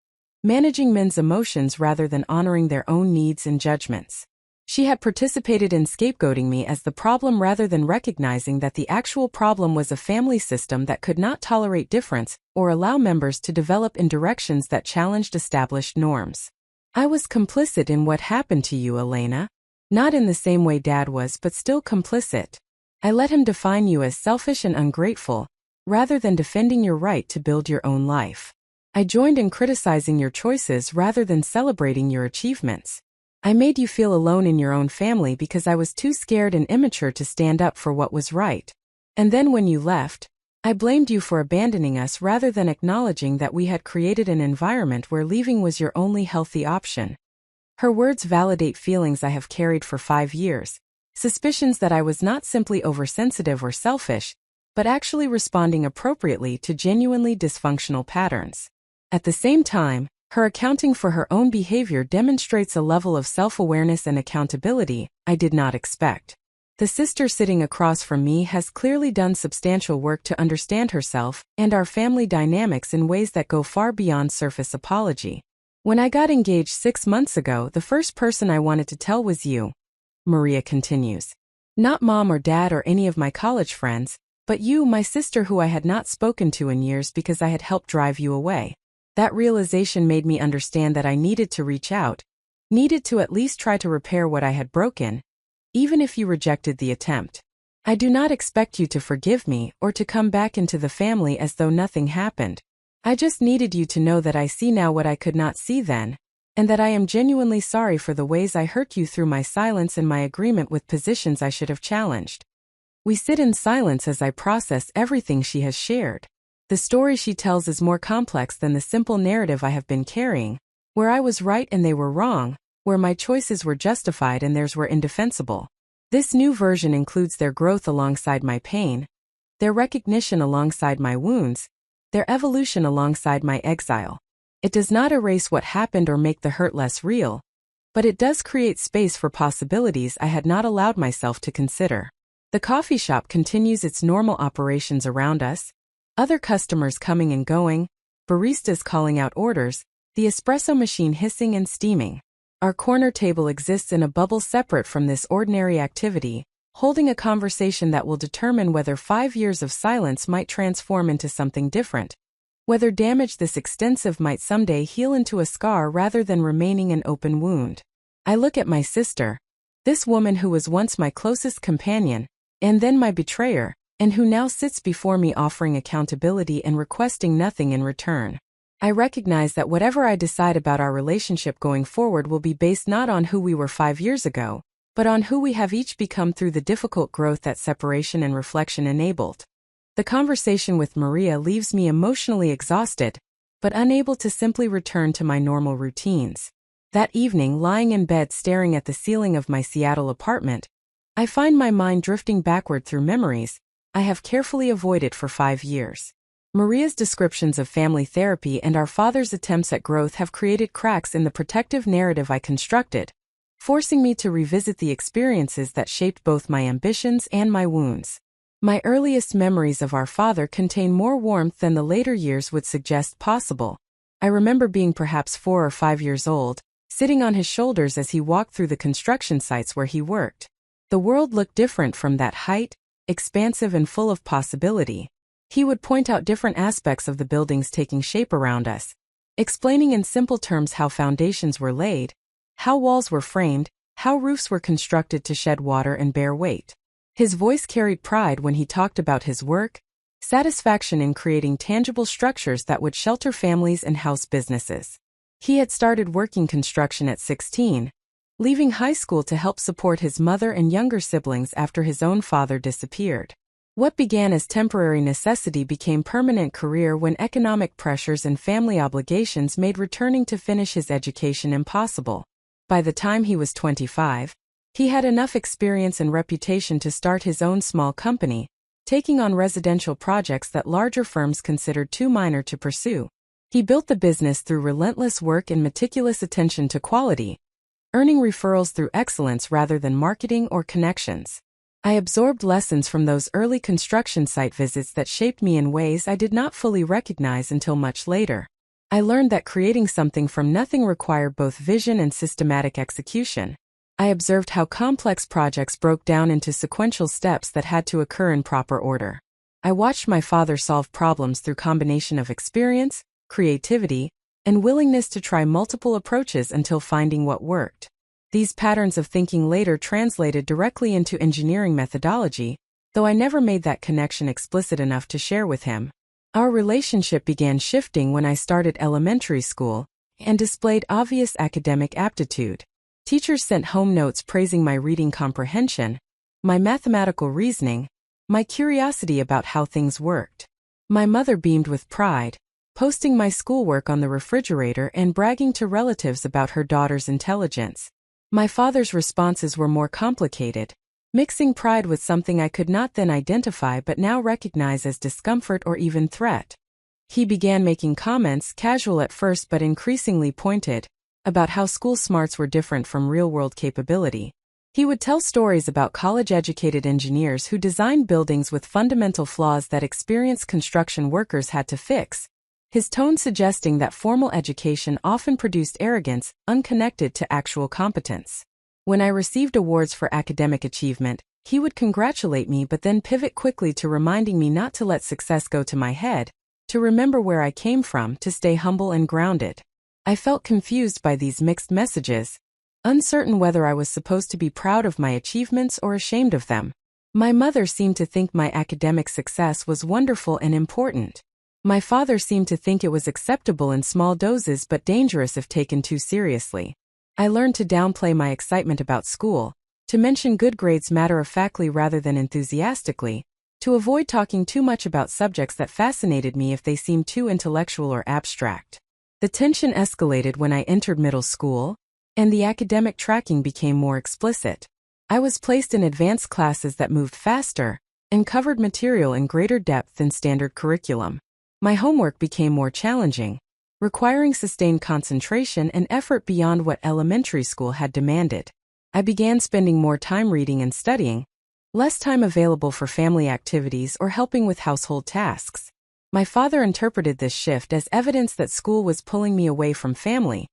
managing men's emotions rather than honoring their own needs and judgments. She had participated in scapegoating me as the problem rather than recognizing that the actual problem was a family system that could not tolerate difference or allow members to develop in directions that challenged established norms. "I was complicit in what happened to you, Elena. Not in the same way Dad was, but still complicit. I let him define you as selfish and ungrateful, rather than defending your right to build your own life. I joined in criticizing your choices rather than celebrating your achievements. I made you feel alone in your own family because I was too scared and immature to stand up for what was right. And then when you left, I blamed you for abandoning us rather than acknowledging that we had created an environment where leaving was your only healthy option." Her words validate feelings I have carried for 5 years, suspicions that I was not simply oversensitive or selfish, but actually responding appropriately to genuinely dysfunctional patterns. At the same time, her accounting for her own behavior demonstrates a level of self-awareness and accountability I did not expect. The sister sitting across from me has clearly done substantial work to understand herself and our family dynamics in ways that go far beyond surface apology. "When I got engaged 6 months ago, the first person I wanted to tell was you," Maria continues. "Not Mom or Dad or any of my college friends, but you, my sister who I had not spoken to in years because I had helped drive you away. That realization made me understand that I needed to reach out, needed to at least try to repair what I had broken, even if you rejected the attempt. I do not expect you to forgive me or to come back into the family as though nothing happened. I just needed you to know that I see now what I could not see then, and that I am genuinely sorry for the ways I hurt you through my silence and my agreement with positions I should have challenged." We sit in silence as I process everything she has shared. The story she tells is more complex than the simple narrative I have been carrying, where I was right and they were wrong, where my choices were justified and theirs were indefensible. This new version includes their growth alongside my pain, their recognition alongside my wounds, their evolution alongside my exile. It does not erase what happened or make the hurt less real, but it does create space for possibilities I had not allowed myself to consider. The coffee shop continues its normal operations around us, other customers coming and going, baristas calling out orders, the espresso machine hissing and steaming. Our corner table exists in a bubble separate from this ordinary activity, holding a conversation that will determine whether 5 years of silence might transform into something different, whether damage this extensive might someday heal into a scar rather than remaining an open wound. I look at my sister, this woman who was once my closest companion, and then my betrayer, and who now sits before me offering accountability and requesting nothing in return. I recognize that whatever I decide about our relationship going forward will be based not on who we were 5 years ago, but on who we have each become through the difficult growth that separation and reflection enabled. The conversation with Maria leaves me emotionally exhausted, but unable to simply return to my normal routines. That evening, lying in bed staring at the ceiling of my Seattle apartment, I find my mind drifting backward through memories I have carefully avoided for 5 years. Maria's descriptions of family therapy and our father's attempts at growth have created cracks in the protective narrative I constructed, forcing me to revisit the experiences that shaped both my ambitions and my wounds. My earliest memories of our father contain more warmth than the later years would suggest possible. I remember being perhaps 4 or 5 years old, sitting on his shoulders as he walked through the construction sites where he worked. The world looked different from that height, expansive and full of possibility. He would point out different aspects of the buildings taking shape around us, explaining in simple terms how foundations were laid, how walls were framed, how roofs were constructed to shed water and bear weight. His voice carried pride when he talked about his work, satisfaction in creating tangible structures that would shelter families and house businesses. He had started working construction at 16, leaving high school to help support his mother and younger siblings after his own father disappeared. What began as temporary necessity became permanent career when economic pressures and family obligations made returning to finish his education impossible. By the time he was 25, he had enough experience and reputation to start his own small company, taking on residential projects that larger firms considered too minor to pursue. He built the business through relentless work and meticulous attention to quality, earning referrals through excellence rather than marketing or connections. I absorbed lessons from those early construction site visits that shaped me in ways I did not fully recognize until much later. I learned that creating something from nothing required both vision and systematic execution. I observed how complex projects broke down into sequential steps that had to occur in proper order. I watched my father solve problems through combination of experience, creativity, and willingness to try multiple approaches until finding what worked. These patterns of thinking later translated directly into engineering methodology, though I never made that connection explicit enough to share with him. Our relationship began shifting when I started elementary school and displayed obvious academic aptitude. Teachers sent home notes praising my reading comprehension, my mathematical reasoning, my curiosity about how things worked. My mother beamed with pride, posting my schoolwork on the refrigerator and bragging to relatives about her daughter's intelligence. My father's responses were more complicated, mixing pride with something I could not then identify but now recognize as discomfort or even threat. He began making comments, casual at first but increasingly pointed, about how school smarts were different from real-world capability. He would tell stories about college-educated engineers who designed buildings with fundamental flaws that experienced construction workers had to fix, his tone suggesting that formal education often produced arrogance, unconnected to actual competence. When I received awards for academic achievement, he would congratulate me but then pivot quickly to reminding me not to let success go to my head, to remember where I came from, to stay humble and grounded. I felt confused by these mixed messages, uncertain whether I was supposed to be proud of my achievements or ashamed of them. My mother seemed to think my academic success was wonderful and important. My father seemed to think it was acceptable in small doses but dangerous if taken too seriously. I learned to downplay my excitement about school, to mention good grades matter-of-factly rather than enthusiastically, to avoid talking too much about subjects that fascinated me if they seemed too intellectual or abstract. The tension escalated when I entered middle school, and the academic tracking became more explicit. I was placed in advanced classes that moved faster and covered material in greater depth than standard curriculum. My homework became more challenging, requiring sustained concentration and effort beyond what elementary school had demanded. I began spending more time reading and studying, less time available for family activities or helping with household tasks. My father interpreted this shift as evidence that school was pulling me away from family,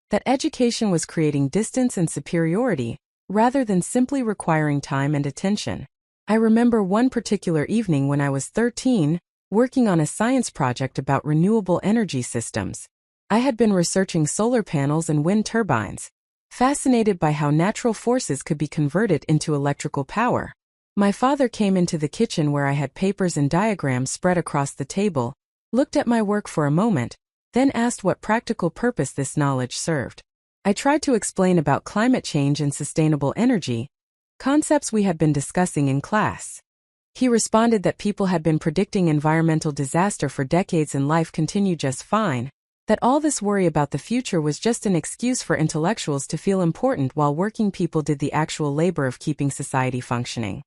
that education was creating distance and superiority, rather than simply requiring time and attention. I remember one particular evening when I was 13, working on a science project about renewable energy systems. I had been researching solar panels and wind turbines, fascinated by how natural forces could be converted into electrical power. My father came into the kitchen where I had papers and diagrams spread across the table, looked at my work for a moment, then asked what practical purpose this knowledge served. I tried to explain about climate change and sustainable energy, concepts we had been discussing in class. He responded that people had been predicting environmental disaster for decades and life continued just fine, that all this worry about the future was just an excuse for intellectuals to feel important while working people did the actual labor of keeping society functioning.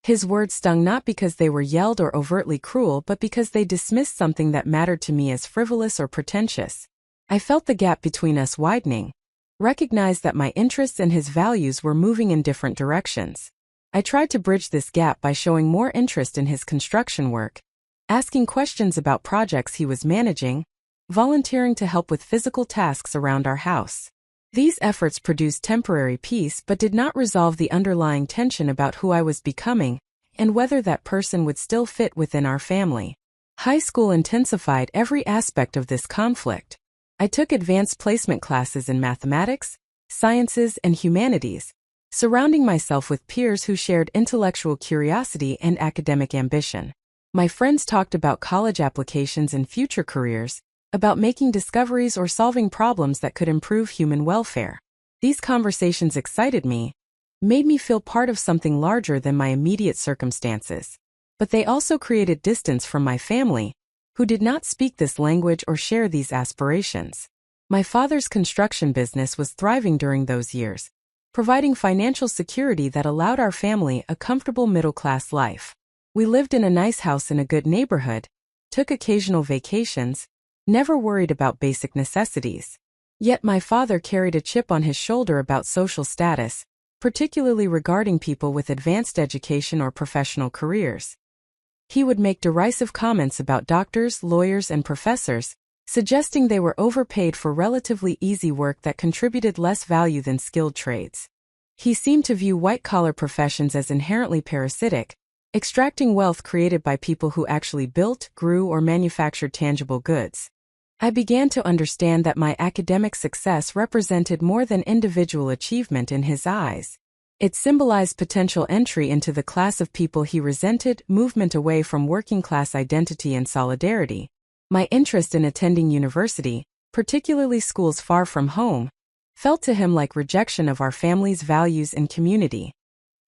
His words stung not because they were yelled or overtly cruel but because they dismissed something that mattered to me as frivolous or pretentious. I felt the gap between us widening, recognized that my interests and his values were moving in different directions. I tried to bridge this gap by showing more interest in his construction work, asking questions about projects he was managing, volunteering to help with physical tasks around our house. These efforts produced temporary peace but did not resolve the underlying tension about who I was becoming and whether that person would still fit within our family. High school intensified every aspect of this conflict. I took advanced placement classes in mathematics, sciences, and humanities, surrounding myself with peers who shared intellectual curiosity and academic ambition. My friends talked about college applications and future careers, about making discoveries or solving problems that could improve human welfare. These conversations excited me, made me feel part of something larger than my immediate circumstances. But they also created distance from my family, who did not speak this language or share these aspirations. My father's construction business was thriving during those years, providing financial security that allowed our family a comfortable middle-class life. We lived in a nice house in a good neighborhood, took occasional vacations, never worried about basic necessities. Yet my father carried a chip on his shoulder about social status, particularly regarding people with advanced education or professional careers. He would make derisive comments about doctors, lawyers, and professors, suggesting they were overpaid for relatively easy work that contributed less value than skilled trades. He seemed to view white-collar professions as inherently parasitic, extracting wealth created by people who actually built, grew, or manufactured tangible goods. I began to understand that my academic success represented more than individual achievement in his eyes. It symbolized potential entry into the class of people he resented, movement away from working-class identity and solidarity. My interest in attending university, particularly schools far from home, felt to him like rejection of our family's values and community.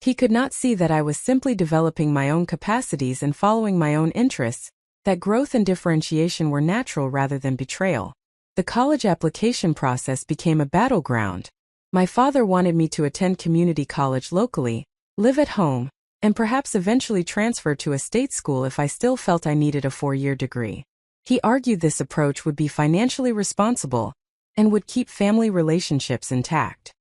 He could not see that I was simply developing my own capacities and following my own interests, that growth and differentiation were natural rather than betrayal. The college application process became a battleground. My father wanted me to attend community college locally, live at home, and perhaps eventually transfer to a state school if I still felt I needed a 4-year degree. He argued this approach would be financially responsible and would keep family relationships intact.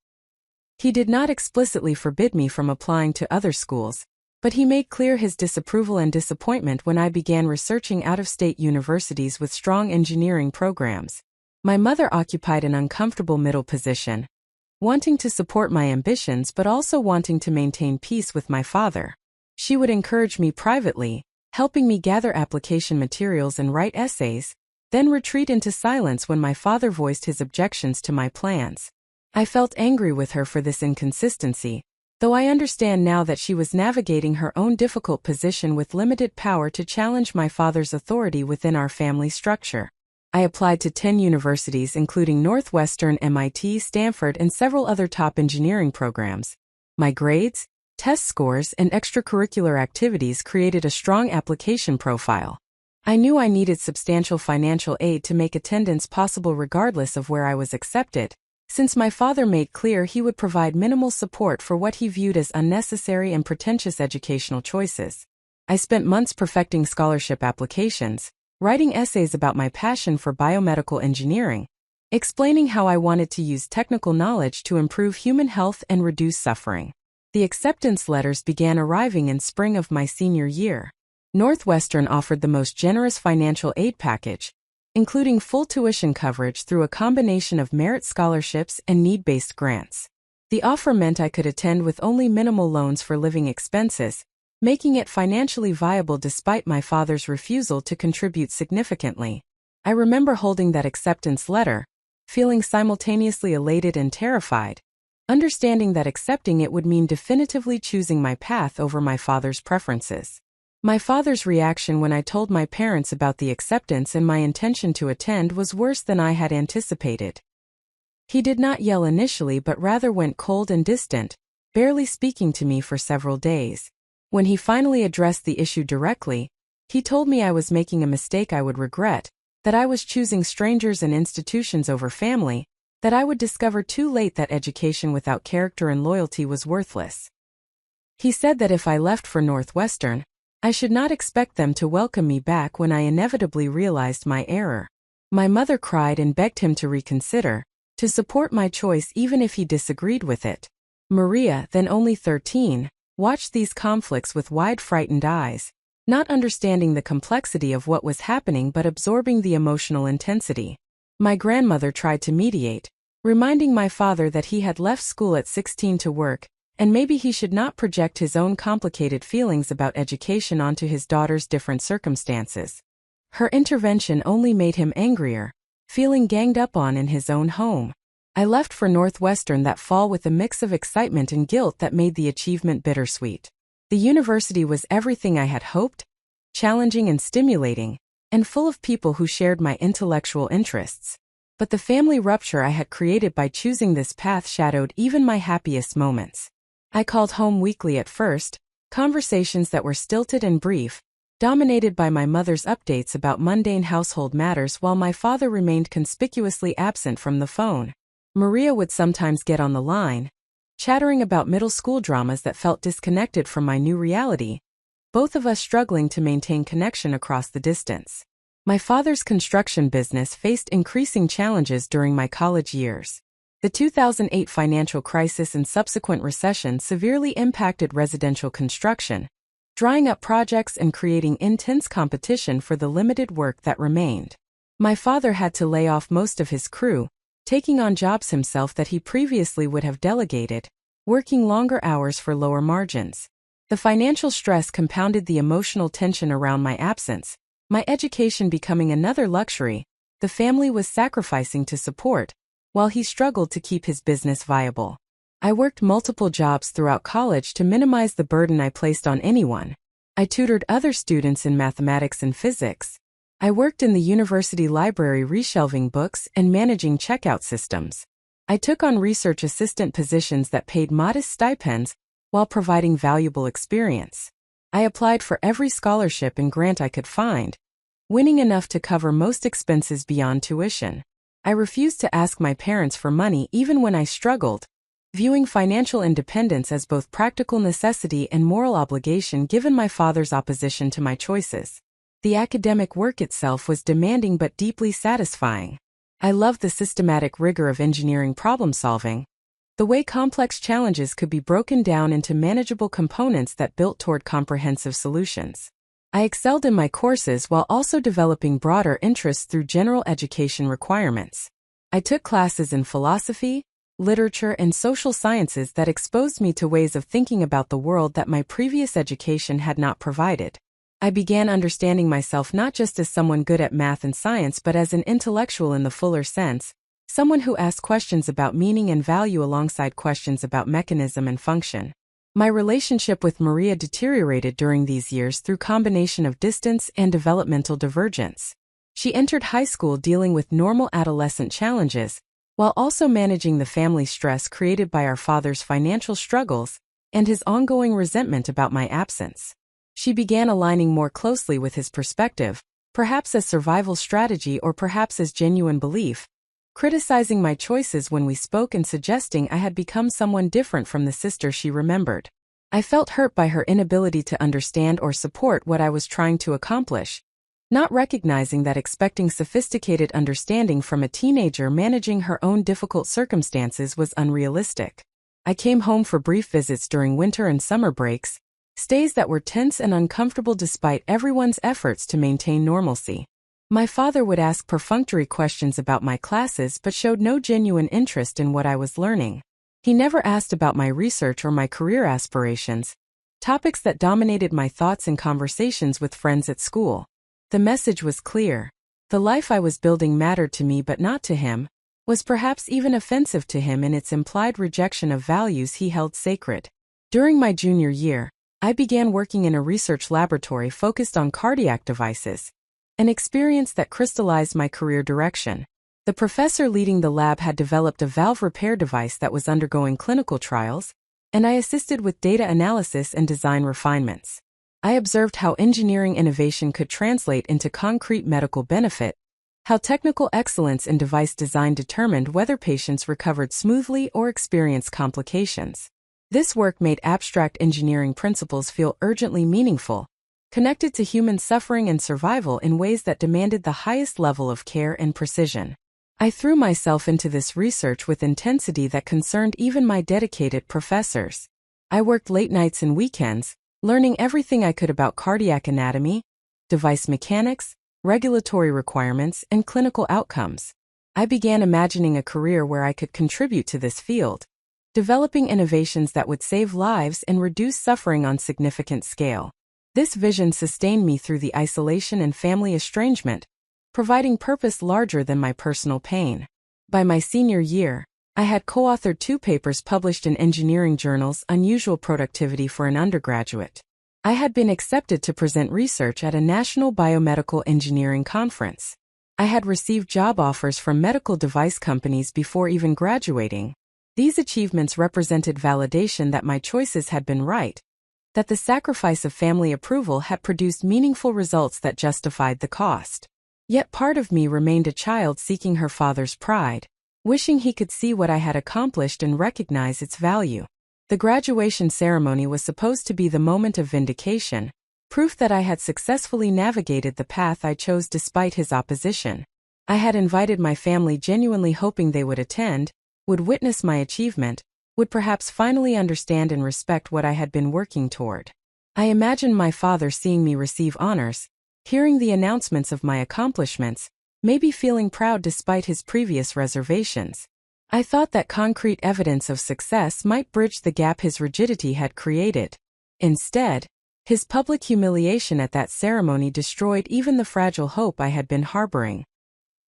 He did not explicitly forbid me from applying to other schools, but he made clear his disapproval and disappointment when I began researching out-of-state universities with strong engineering programs. My mother occupied an uncomfortable middle position, wanting to support my ambitions but also wanting to maintain peace with my father. She would encourage me privately, helping me gather application materials and write essays, then retreat into silence when my father voiced his objections to my plans. I felt angry with her for this inconsistency, though I understand now that she was navigating her own difficult position with limited power to challenge my father's authority within our family structure. I applied to 10 universities including Northwestern, MIT, Stanford, and several other top engineering programs. My grades, Test scores and extracurricular activities created a strong application profile. I knew I needed substantial financial aid to make attendance possible regardless of where I was accepted, since my father made clear he would provide minimal support for what he viewed as unnecessary and pretentious educational choices. I spent months perfecting scholarship applications, writing essays about my passion for biomedical engineering, explaining how I wanted to use technical knowledge to improve human health and reduce suffering. The acceptance letters began arriving in spring of my senior year. Northwestern offered the most generous financial aid package, including full tuition coverage through a combination of merit scholarships and need-based grants. The offer meant I could attend with only minimal loans for living expenses, making it financially viable despite my father's refusal to contribute significantly. I remember holding that acceptance letter, feeling simultaneously elated and terrified, understanding that accepting it would mean definitively choosing my path over my father's preferences. My father's reaction when I told my parents about the acceptance and my intention to attend was worse than I had anticipated. He did not yell initially but rather went cold and distant, barely speaking to me for several days. When he finally addressed the issue directly, he told me I was making a mistake I would regret, that I was choosing strangers and institutions over family, that I would discover too late that education without character and loyalty was worthless. He said that if I left for Northwestern, I should not expect them to welcome me back when I inevitably realized my error. My mother cried and begged him to reconsider, to support my choice even if he disagreed with it. Maria, then only 13, watched these conflicts with wide frightened eyes, not understanding the complexity of what was happening but absorbing the emotional intensity. My grandmother tried to mediate, reminding my father that he had left school at 16 to work, and maybe he should not project his own complicated feelings about education onto his daughter's different circumstances. Her intervention only made him angrier, feeling ganged up on in his own home. I left for Northwestern that fall with a mix of excitement and guilt that made the achievement bittersweet. The university was everything I had hoped, challenging and stimulating, and full of people who shared my intellectual interests. But the family rupture I had created by choosing this path shadowed even my happiest moments. I called home weekly at first, conversations that were stilted and brief, dominated by my mother's updates about mundane household matters while my father remained conspicuously absent from the phone. Maria would sometimes get on the line, chattering about middle school dramas that felt disconnected from my new reality, both of us struggling to maintain connection across the distance. My father's construction business faced increasing challenges during my college years. The 2008 financial crisis and subsequent recession severely impacted residential construction, drying up projects and creating intense competition for the limited work that remained. My father had to lay off most of his crew, taking on jobs himself that he previously would have delegated, working longer hours for lower margins. The financial stress compounded the emotional tension around my absence, my education becoming another luxury the family was sacrificing to support, while he struggled to keep his business viable. I worked multiple jobs throughout college to minimize the burden I placed on anyone. I tutored other students in mathematics and physics. I worked in the university library reshelving books and managing checkout systems. I took on research assistant positions that paid modest stipends while providing valuable experience. I applied for every scholarship and grant I could find, winning enough to cover most expenses beyond tuition. I refused to ask my parents for money even when I struggled, viewing financial independence as both practical necessity and moral obligation given my father's opposition to my choices. The academic work itself was demanding but deeply satisfying. I loved the systematic rigor of engineering problem-solving, the way complex challenges could be broken down into manageable components that built toward comprehensive solutions. I excelled in my courses while also developing broader interests through general education requirements. I took classes in philosophy, literature, and social sciences that exposed me to ways of thinking about the world that my previous education had not provided. I began understanding myself not just as someone good at math and science but as an intellectual in the fuller sense, someone who asked questions about meaning and value alongside questions about mechanism and function. My relationship with Maria deteriorated during these years through combination of distance and developmental divergence. She entered high school dealing with normal adolescent challenges, while also managing the family stress created by our father's financial struggles and his ongoing resentment about my absence. She began aligning more closely with his perspective, perhaps as survival strategy or perhaps as genuine belief, criticizing my choices when we spoke and suggesting I had become someone different from the sister she remembered. I felt hurt by her inability to understand or support what I was trying to accomplish, not recognizing that expecting sophisticated understanding from a teenager managing her own difficult circumstances was unrealistic. I came home for brief visits during winter and summer breaks, stays that were tense and uncomfortable despite everyone's efforts to maintain normalcy. My father would ask perfunctory questions about my classes but showed no genuine interest in what I was learning. He never asked about my research or my career aspirations, topics that dominated my thoughts and conversations with friends at school. The message was clear. The life I was building mattered to me but not to him, was perhaps even offensive to him in its implied rejection of values he held sacred. During my junior year, I began working in a research laboratory focused on cardiac devices, an experience that crystallized my career direction. The professor leading the lab had developed a valve repair device that was undergoing clinical trials, and I assisted with data analysis and design refinements. I observed how engineering innovation could translate into concrete medical benefit, how technical excellence in device design determined whether patients recovered smoothly or experienced complications. This work made abstract engineering principles feel urgently meaningful, connected to human suffering and survival in ways that demanded the highest level of care and precision. I threw myself into this research with intensity that concerned even my dedicated professors. I worked late nights and weekends, learning everything I could about cardiac anatomy, device mechanics, regulatory requirements, and clinical outcomes. I began imagining a career where I could contribute to this field, developing innovations that would save lives and reduce suffering on significant scale. This vision sustained me through the isolation and family estrangement, providing purpose larger than my personal pain. By my senior year, I had co-authored 2 papers published in engineering journals, unusual productivity for an undergraduate. I had been accepted to present research at a national biomedical engineering conference. I had received job offers from medical device companies before even graduating. These achievements represented validation that my choices had been right, that the sacrifice of family approval had produced meaningful results that justified the cost. Yet part of me remained a child seeking her father's pride, wishing he could see what I had accomplished and recognize its value. The graduation ceremony was supposed to be the moment of vindication, proof that I had successfully navigated the path I chose despite his opposition. I had invited my family genuinely hoping they would attend, would witness my achievement, would perhaps finally understand and respect what I had been working toward. I imagined my father seeing me receive honors, hearing the announcements of my accomplishments, maybe feeling proud despite his previous reservations. I thought that concrete evidence of success might bridge the gap his rigidity had created. Instead, his public humiliation at that ceremony destroyed even the fragile hope I had been harboring.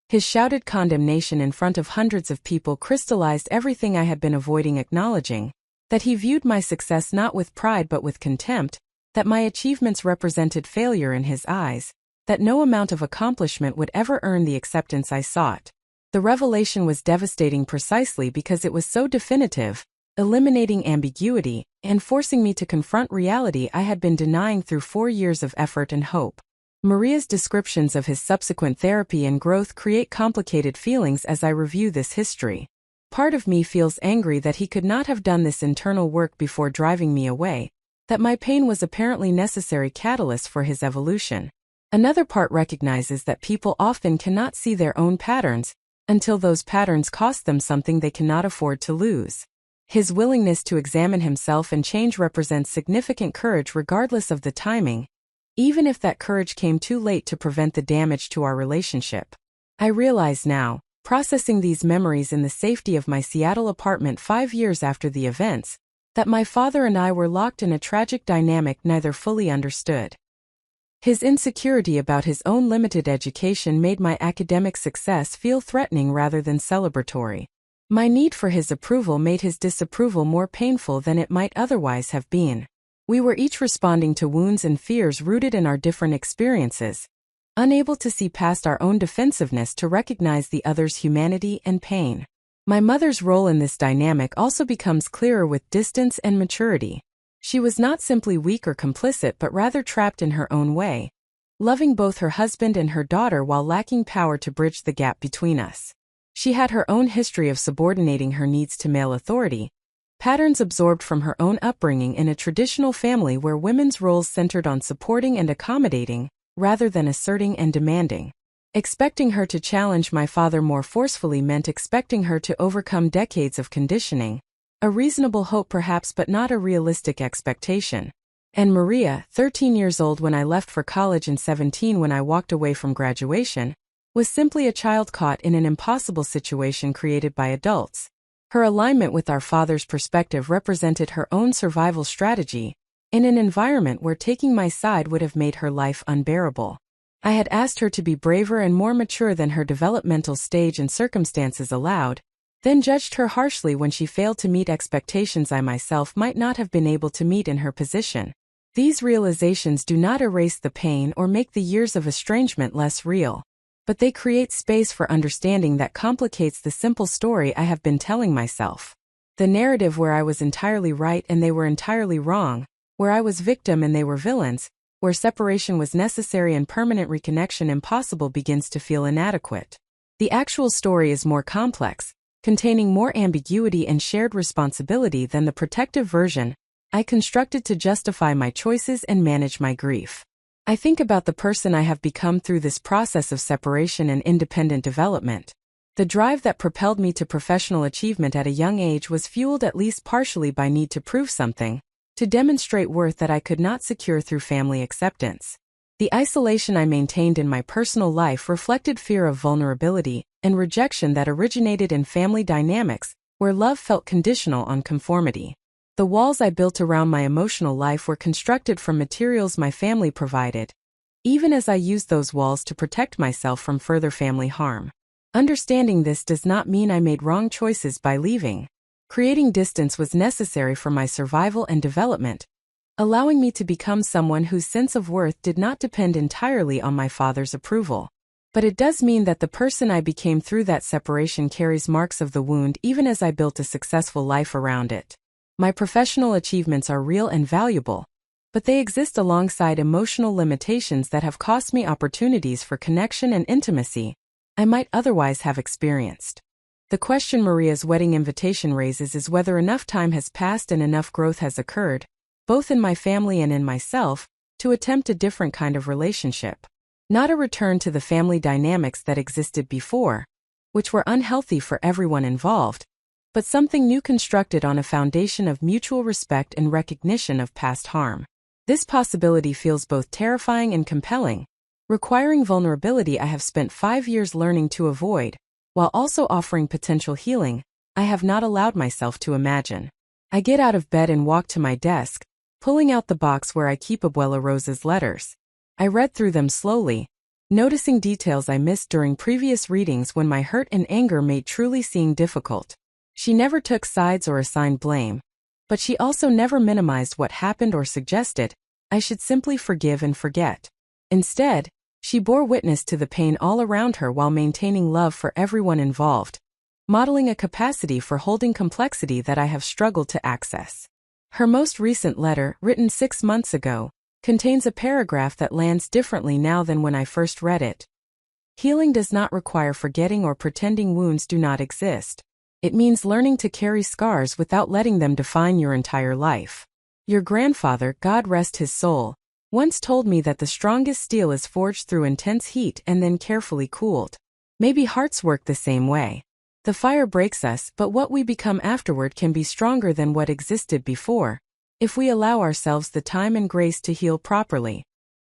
His shouted condemnation in front of hundreds of people crystallized everything I had been avoiding acknowledging, that he viewed my success not with pride but with contempt, that my achievements represented failure in his eyes, that no amount of accomplishment would ever earn the acceptance I sought. The revelation was devastating precisely because it was so definitive, eliminating ambiguity, and forcing me to confront reality I had been denying through 4 years of effort and hope. Maria's descriptions of his subsequent therapy and growth create complicated feelings as I review this history. Part of me feels angry that he could not have done this internal work before driving me away, that my pain was apparently necessary catalyst for his evolution. Another part recognizes that people often cannot see their own patterns until those patterns cost them something they cannot afford to lose. His willingness to examine himself and change represents significant courage regardless of the timing, even if that courage came too late to prevent the damage to our relationship. I realize now, processing these memories in the safety of my Seattle apartment 5 years after the events, that my father and I were locked in a tragic dynamic neither fully understood. His insecurity about his own limited education made my academic success feel threatening rather than celebratory. My need for his approval made his disapproval more painful than it might otherwise have been. We were each responding to wounds and fears rooted in our different experiences, unable to see past our own defensiveness to recognize the other's humanity and pain. My mother's role in this dynamic also becomes clearer with distance and maturity. She was not simply weak or complicit but rather trapped in her own way, loving both her husband and her daughter while lacking power to bridge the gap between us. She had her own history of subordinating her needs to male authority, patterns absorbed from her own upbringing in a traditional family where women's roles centered on supporting and accommodating, rather than asserting and demanding. Expecting her to challenge my father more forcefully meant expecting her to overcome decades of conditioning, a reasonable hope perhaps but not a realistic expectation. And Maria, 13 years old when I left for college and 17 when I walked away from graduation, was simply a child caught in an impossible situation created by adults. Her alignment with our father's perspective represented her own survival strategy, in an environment where taking my side would have made her life unbearable. I had asked her to be braver and more mature than her developmental stage and circumstances allowed, then judged her harshly when she failed to meet expectations I myself might not have been able to meet in her position. These realizations do not erase the pain or make the years of estrangement less real, but they create space for understanding that complicates the simple story I have been telling myself. The narrative where I was entirely right and they were entirely wrong, where I was victim and they were villains, where separation was necessary and permanent reconnection impossible begins to feel inadequate. The actual story is more complex, containing more ambiguity and shared responsibility than the protective version I constructed to justify my choices and manage my grief. I think about the person I have become through this process of separation and independent development. The drive that propelled me to professional achievement at a young age was fueled at least partially by need to prove something, to demonstrate worth that I could not secure through family acceptance. The isolation I maintained in my personal life reflected fear of vulnerability and rejection that originated in family dynamics, where love felt conditional on conformity. The walls I built around my emotional life were constructed from materials my family provided, even as I used those walls to protect myself from further family harm. Understanding this does not mean I made wrong choices by leaving. Creating distance was necessary for my survival and development, allowing me to become someone whose sense of worth did not depend entirely on my father's approval. But it does mean that the person I became through that separation carries marks of the wound even as I built a successful life around it. My professional achievements are real and valuable, but they exist alongside emotional limitations that have cost me opportunities for connection and intimacy I might otherwise have experienced. The question Maria's wedding invitation raises is whether enough time has passed and enough growth has occurred, both in my family and in myself, to attempt a different kind of relationship. Not a return to the family dynamics that existed before, which were unhealthy for everyone involved, but something new constructed on a foundation of mutual respect and recognition of past harm. This possibility feels both terrifying and compelling, requiring vulnerability I have spent 5 years learning to avoid, while also offering potential healing I have not allowed myself to imagine. I get out of bed and walk to my desk, pulling out the box where I keep Abuela Rosa's letters. I read through them slowly, noticing details I missed during previous readings when my hurt and anger made truly seeing difficult. She never took sides or assigned blame, but she also never minimized what happened or suggested I should simply forgive and forget. Instead, she bore witness to the pain all around her while maintaining love for everyone involved, modeling a capacity for holding complexity that I have struggled to access. Her most recent letter, written 6 months ago, contains a paragraph that lands differently now than when I first read it. Healing does not require forgetting or pretending wounds do not exist. It means learning to carry scars without letting them define your entire life. Your grandfather, God rest his soul, once told me that the strongest steel is forged through intense heat and then carefully cooled. Maybe hearts work the same way. The fire breaks us, but what we become afterward can be stronger than what existed before, if we allow ourselves the time and grace to heal properly.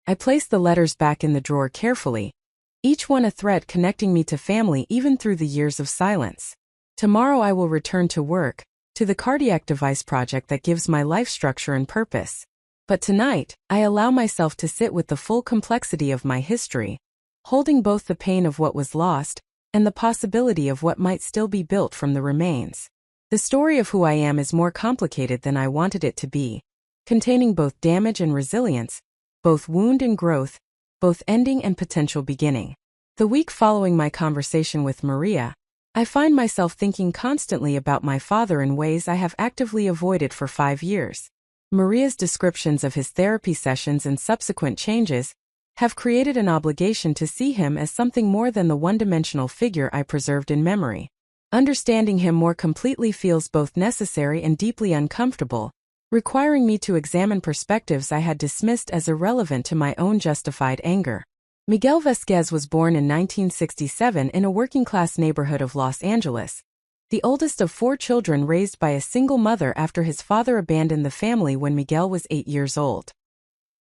I place the letters back in the drawer carefully, each one a thread connecting me to family even through the years of silence. Tomorrow I will return to work, to the cardiac device project that gives my life structure and purpose. But tonight, I allow myself to sit with the full complexity of my history, holding both the pain of what was lost and the possibility of what might still be built from the remains. The story of who I am is more complicated than I wanted it to be, containing both damage and resilience, both wound and growth, both ending and potential beginning. The week following my conversation with Maria, I find myself thinking constantly about my father in ways I have actively avoided for 5 years. Maria's descriptions of his therapy sessions and subsequent changes have created an obligation to see him as something more than the one-dimensional figure I preserved in memory. Understanding him more completely feels both necessary and deeply uncomfortable, requiring me to examine perspectives I had dismissed as irrelevant to my own justified anger. Miguel Vasquez was born in 1967 in a working-class neighborhood of Los Angeles, the oldest of 4 children raised by a single mother after his father abandoned the family when Miguel was 8 years old.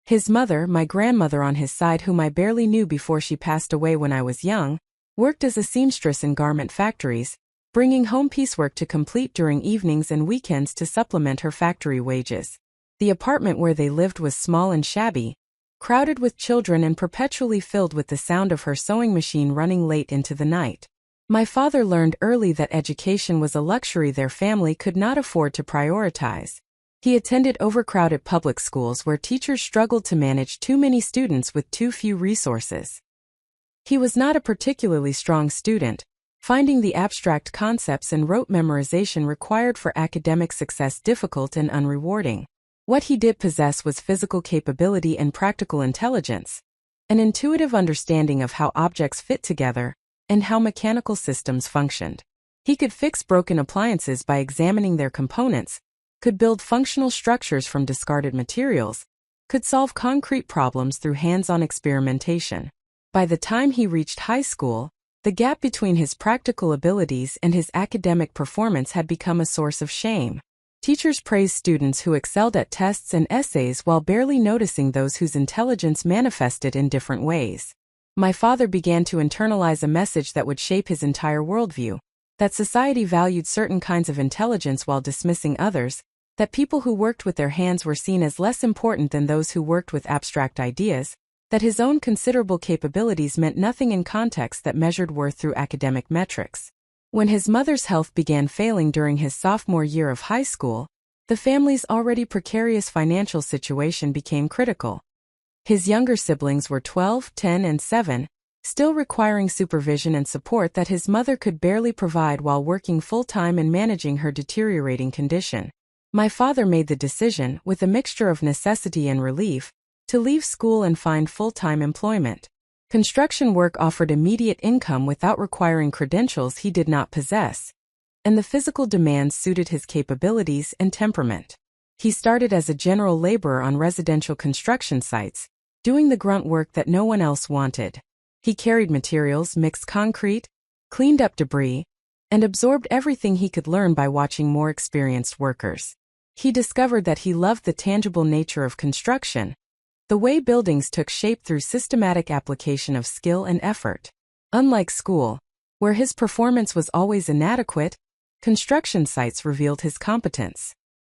His mother, my grandmother on his side, whom I barely knew before she passed away when I was young, worked as a seamstress in garment factories, bringing home piecework to complete during evenings and weekends to supplement her factory wages. The apartment where they lived was small and shabby, crowded with children and perpetually filled with the sound of her sewing machine running late into the night. My father learned early that education was a luxury their family could not afford to prioritize. He attended overcrowded public schools where teachers struggled to manage too many students with too few resources. He was not a particularly strong student, finding the abstract concepts and rote memorization required for academic success difficult and unrewarding. What he did possess was physical capability and practical intelligence, an intuitive understanding of how objects fit together and how mechanical systems functioned. He could fix broken appliances by examining their components, could build functional structures from discarded materials, could solve concrete problems through hands-on experimentation. By the time he reached high school, the gap between his practical abilities and his academic performance had become a source of shame. Teachers praised students who excelled at tests and essays while barely noticing those whose intelligence manifested in different ways. My father began to internalize a message that would shape his entire worldview, that society valued certain kinds of intelligence while dismissing others, that people who worked with their hands were seen as less important than those who worked with abstract ideas, that his own considerable capabilities meant nothing in context that measured worth through academic metrics. When his mother's health began failing during his sophomore year of high school, the family's already precarious financial situation became critical. His younger siblings were 12, 10, and 7, still requiring supervision and support that his mother could barely provide while working full-time and managing her deteriorating condition. My father made the decision, with a mixture of necessity and relief, to leave school and find full-time employment. Construction work offered immediate income without requiring credentials he did not possess, and the physical demands suited his capabilities and temperament. He started as a general laborer on residential construction sites, doing the grunt work that no one else wanted. He carried materials, mixed concrete, cleaned up debris, and absorbed everything he could learn by watching more experienced workers. He discovered that he loved the tangible nature of construction, the way buildings took shape through systematic application of skill and effort. Unlike school, where his performance was always inadequate, construction sites revealed his competence.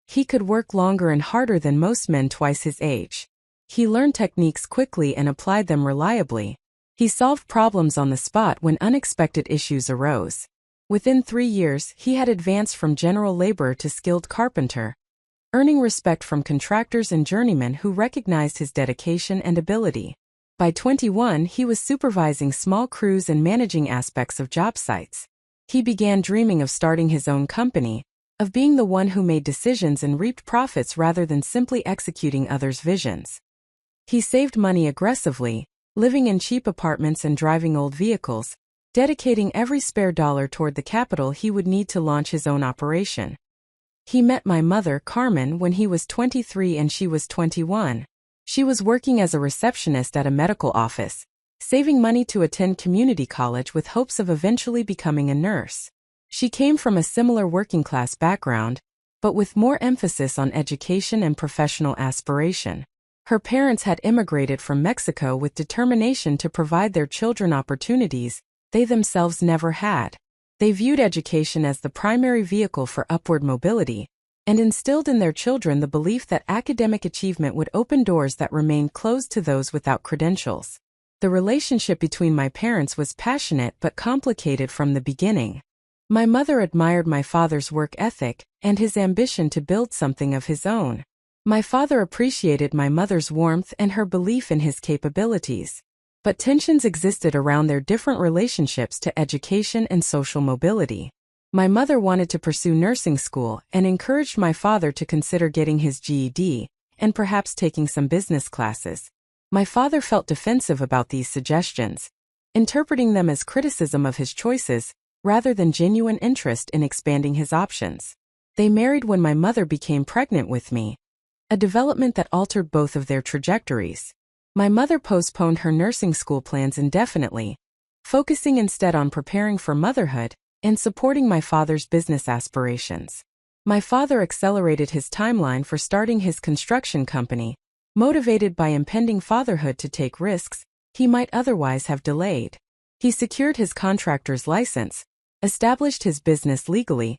He could work longer and harder than most men twice his age. He learned techniques quickly and applied them reliably. He solved problems on the spot when unexpected issues arose. Within 3 years, he had advanced from general laborer to skilled carpenter, earning respect from contractors and journeymen who recognized his dedication and ability. By 21, he was supervising small crews and managing aspects of job sites. He began dreaming of starting his own company, of being the one who made decisions and reaped profits rather than simply executing others' visions. He saved money aggressively, living in cheap apartments and driving old vehicles, dedicating every spare dollar toward the capital he would need to launch his own operation. He met my mother, Carmen, when he was 23 and she was 21. She was working as a receptionist at a medical office, saving money to attend community college with hopes of eventually becoming a nurse. She came from a similar working-class background, but with more emphasis on education and professional aspiration. Her parents had immigrated from Mexico with determination to provide their children opportunities they themselves never had. They viewed education as the primary vehicle for upward mobility, and instilled in their children the belief that academic achievement would open doors that remained closed to those without credentials. The relationship between my parents was passionate but complicated from the beginning. My mother admired my father's work ethic and his ambition to build something of his own. My father appreciated my mother's warmth and her belief in his capabilities. But tensions existed around their different relationships to education and social mobility. My mother wanted to pursue nursing school and encouraged my father to consider getting his GED and perhaps taking some business classes. My father felt defensive about these suggestions, interpreting them as criticism of his choices rather than genuine interest in expanding his options. They married when my mother became pregnant with me, a development that altered both of their trajectories. My mother postponed her nursing school plans indefinitely, focusing instead on preparing for motherhood and supporting my father's business aspirations. My father accelerated his timeline for starting his construction company, motivated by impending fatherhood to take risks he might otherwise have delayed. He secured his contractor's license, established his business legally,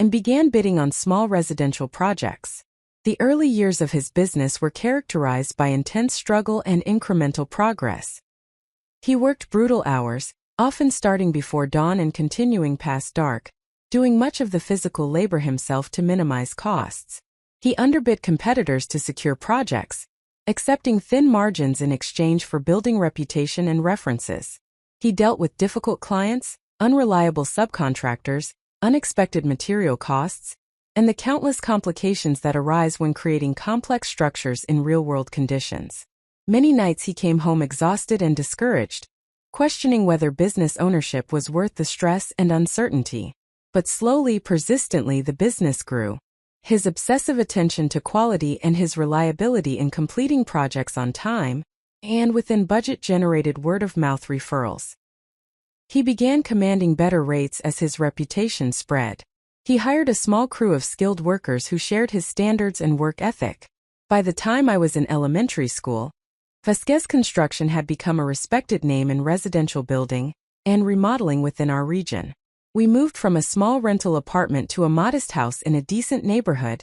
and began bidding on small residential projects. The early years of his business were characterized by intense struggle and incremental progress. He worked brutal hours, often starting before dawn and continuing past dark, doing much of the physical labor himself to minimize costs. He underbid competitors to secure projects, accepting thin margins in exchange for building reputation and references. He dealt with difficult clients, unreliable subcontractors, unexpected material costs, and the countless complications that arise when creating complex structures in real-world conditions. Many nights he came home exhausted and discouraged, questioning whether business ownership was worth the stress and uncertainty. But slowly, persistently, the business grew. His obsessive attention to quality and his reliability in completing projects on time and within budget generated word-of-mouth referrals. He began commanding better rates as his reputation spread. He hired a small crew of skilled workers who shared his standards and work ethic. By the time I was in elementary school, Vasquez Construction had become a respected name in residential building and remodeling within our region. We moved from a small rental apartment to a modest house in a decent neighborhood,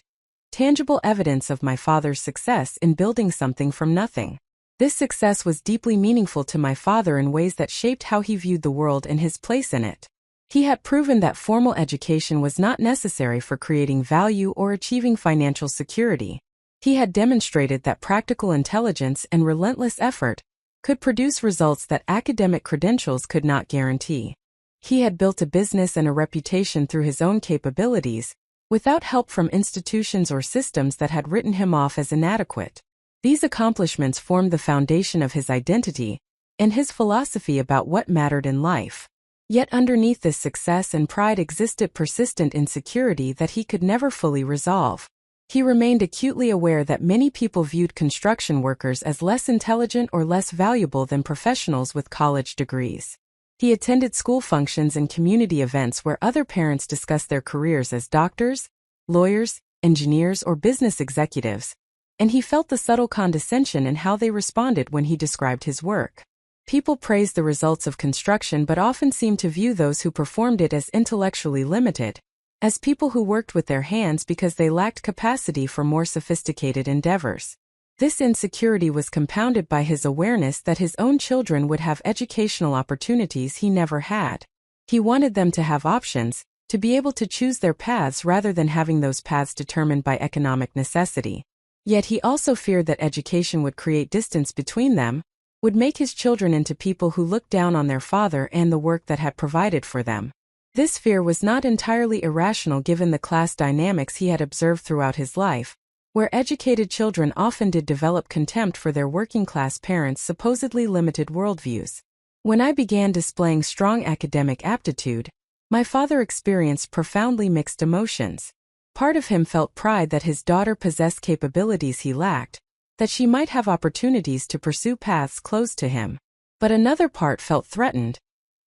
tangible evidence of my father's success in building something from nothing. This success was deeply meaningful to my father in ways that shaped how he viewed the world and his place in it. He had proven that formal education was not necessary for creating value or achieving financial security. He had demonstrated that practical intelligence and relentless effort could produce results that academic credentials could not guarantee. He had built a business and a reputation through his own capabilities, without help from institutions or systems that had written him off as inadequate. These accomplishments formed the foundation of his identity and his philosophy about what mattered in life. Yet underneath this success and pride existed persistent insecurity that he could never fully resolve. He remained acutely aware that many people viewed construction workers as less intelligent or less valuable than professionals with college degrees. He attended school functions and community events where other parents discussed their careers as doctors, lawyers, engineers, or business executives, and he felt the subtle condescension in how they responded when he described his work. People praised the results of construction but often seemed to view those who performed it as intellectually limited, as people who worked with their hands because they lacked capacity for more sophisticated endeavors. This insecurity was compounded by his awareness that his own children would have educational opportunities he never had. He wanted them to have options, to be able to choose their paths rather than having those paths determined by economic necessity. Yet he also feared that education would create distance between them, would make his children into people who looked down on their father and the work that had provided for them. This fear was not entirely irrational given the class dynamics he had observed throughout his life, where educated children often did develop contempt for their working-class parents' supposedly limited worldviews. When I began displaying strong academic aptitude, my father experienced profoundly mixed emotions. Part of him felt pride that his daughter possessed capabilities he lacked, that she might have opportunities to pursue paths closed to him. But another part felt threatened,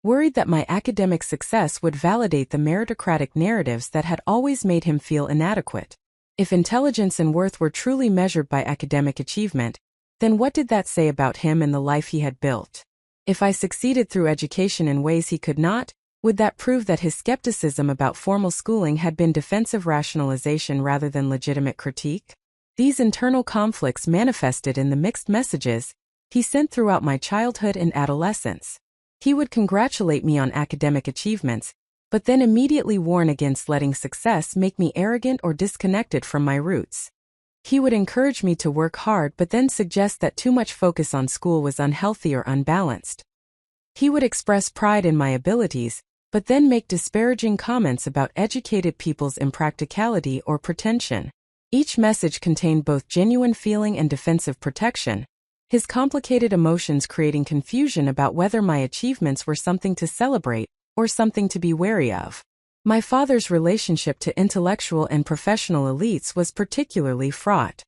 worried that my academic success would validate the meritocratic narratives that had always made him feel inadequate. If intelligence and worth were truly measured by academic achievement, then what did that say about him and the life he had built? If I succeeded through education in ways he could not, would that prove that his skepticism about formal schooling had been defensive rationalization rather than legitimate critique? These internal conflicts manifested in the mixed messages he sent throughout my childhood and adolescence. He would congratulate me on academic achievements, but then immediately warn against letting success make me arrogant or disconnected from my roots. He would encourage me to work hard but then suggest that too much focus on school was unhealthy or unbalanced. He would express pride in my abilities, but then make disparaging comments about educated people's impracticality or pretension. Each message contained both genuine feeling and defensive protection, his complicated emotions creating confusion about whether my achievements were something to celebrate or something to be wary of. My father's relationship to intellectual and professional elites was particularly fraught.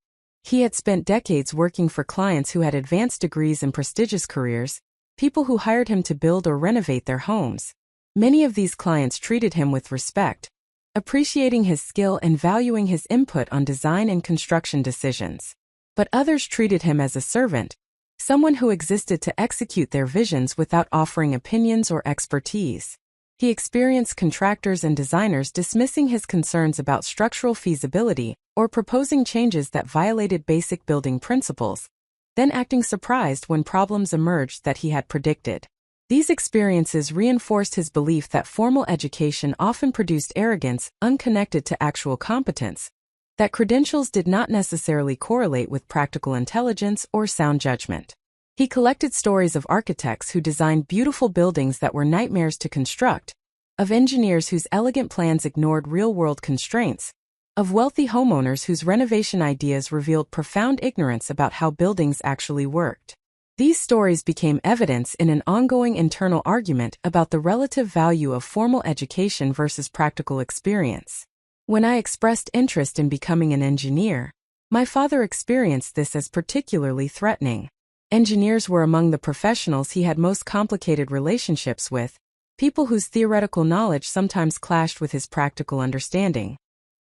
He had spent decades working for clients who had advanced degrees and prestigious careers, people who hired him to build or renovate their homes. Many of these clients treated him with respect, appreciating his skill and valuing his input on design and construction decisions. But others treated him as a servant, someone who existed to execute their visions without offering opinions or expertise. He experienced contractors and designers dismissing his concerns about structural feasibility or proposing changes that violated basic building principles, then acting surprised when problems emerged that he had predicted. These experiences reinforced his belief that formal education often produced arrogance unconnected to actual competence, that credentials did not necessarily correlate with practical intelligence or sound judgment. He collected stories of architects who designed beautiful buildings that were nightmares to construct, of engineers whose elegant plans ignored real-world constraints, of wealthy homeowners whose renovation ideas revealed profound ignorance about how buildings actually worked. These stories became evidence in an ongoing internal argument about the relative value of formal education versus practical experience. When I expressed interest in becoming an engineer, my father experienced this as particularly threatening. Engineers were among the professionals he had most complicated relationships with, people whose theoretical knowledge sometimes clashed with his practical understanding.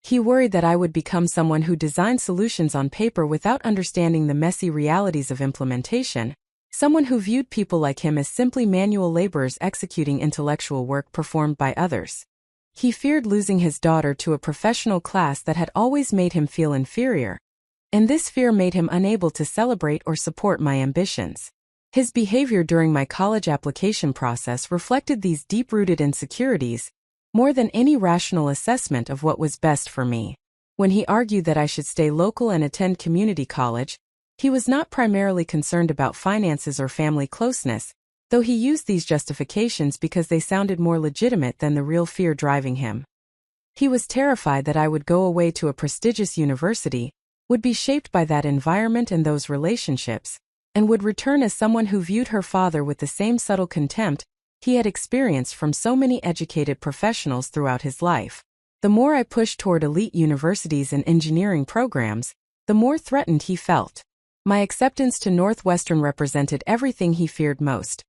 He worried that I would become someone who designed solutions on paper without understanding the messy realities of implementation, someone who viewed people like him as simply manual laborers executing intellectual work performed by others. He feared losing his daughter to a professional class that had always made him feel inferior, and this fear made him unable to celebrate or support my ambitions. His behavior during my college application process reflected these deep-rooted insecurities, more than any rational assessment of what was best for me. When he argued that I should stay local and attend community college, he was not primarily concerned about finances or family closeness, though he used these justifications because they sounded more legitimate than the real fear driving him. He was terrified that I would go away to a prestigious university, would be shaped by that environment and those relationships, and would return as someone who viewed her father with the same subtle contempt he had experienced from so many educated professionals throughout his life. The more I pushed toward elite universities and engineering programs, the more threatened he felt. My acceptance to Northwestern represented everything he feared most: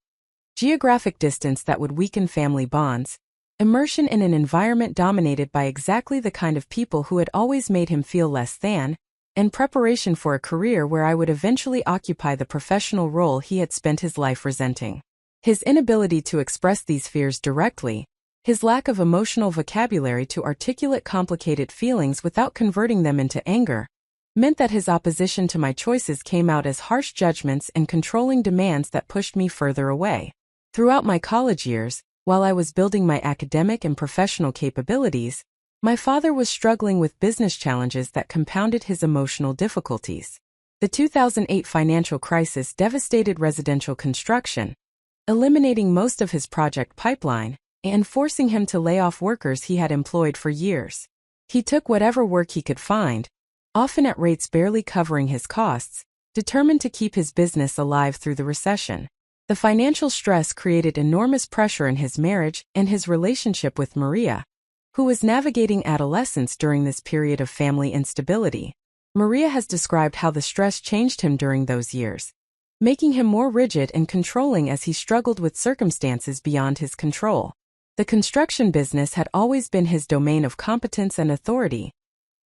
geographic distance that would weaken family bonds, immersion in an environment dominated by exactly the kind of people who had always made him feel less than, and preparation for a career where I would eventually occupy the professional role he had spent his life resenting. His inability to express these fears directly, his lack of emotional vocabulary to articulate complicated feelings without converting them into anger, meant that his opposition to my choices came out as harsh judgments and controlling demands that pushed me further away. Throughout my college years, while I was building my academic and professional capabilities, my father was struggling with business challenges that compounded his emotional difficulties. The 2008 financial crisis devastated residential construction, eliminating most of his project pipeline and forcing him to lay off workers he had employed for years. He took whatever work he could find, often at rates barely covering his costs, determined to keep his business alive through the recession. The financial stress created enormous pressure in his marriage and his relationship with Maria, who was navigating adolescence during this period of family instability. Maria has described how the stress changed him during those years, making him more rigid and controlling as he struggled with circumstances beyond his control. The construction business had always been his domain of competence and authority,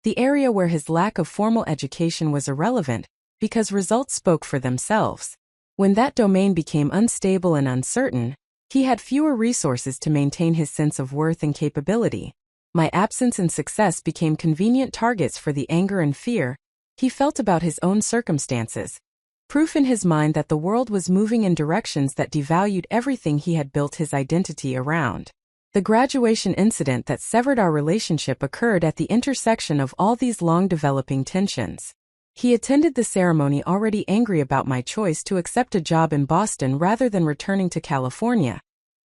the area where his lack of formal education was irrelevant, because results spoke for themselves. When that domain became unstable and uncertain, he had fewer resources to maintain his sense of worth and capability. My absence and success became convenient targets for the anger and fear he felt about his own circumstances, proof in his mind that the world was moving in directions that devalued everything he had built his identity around. The graduation incident that severed our relationship occurred at the intersection of all these long-developing tensions. He attended the ceremony already angry about my choice to accept a job in Boston rather than returning to California,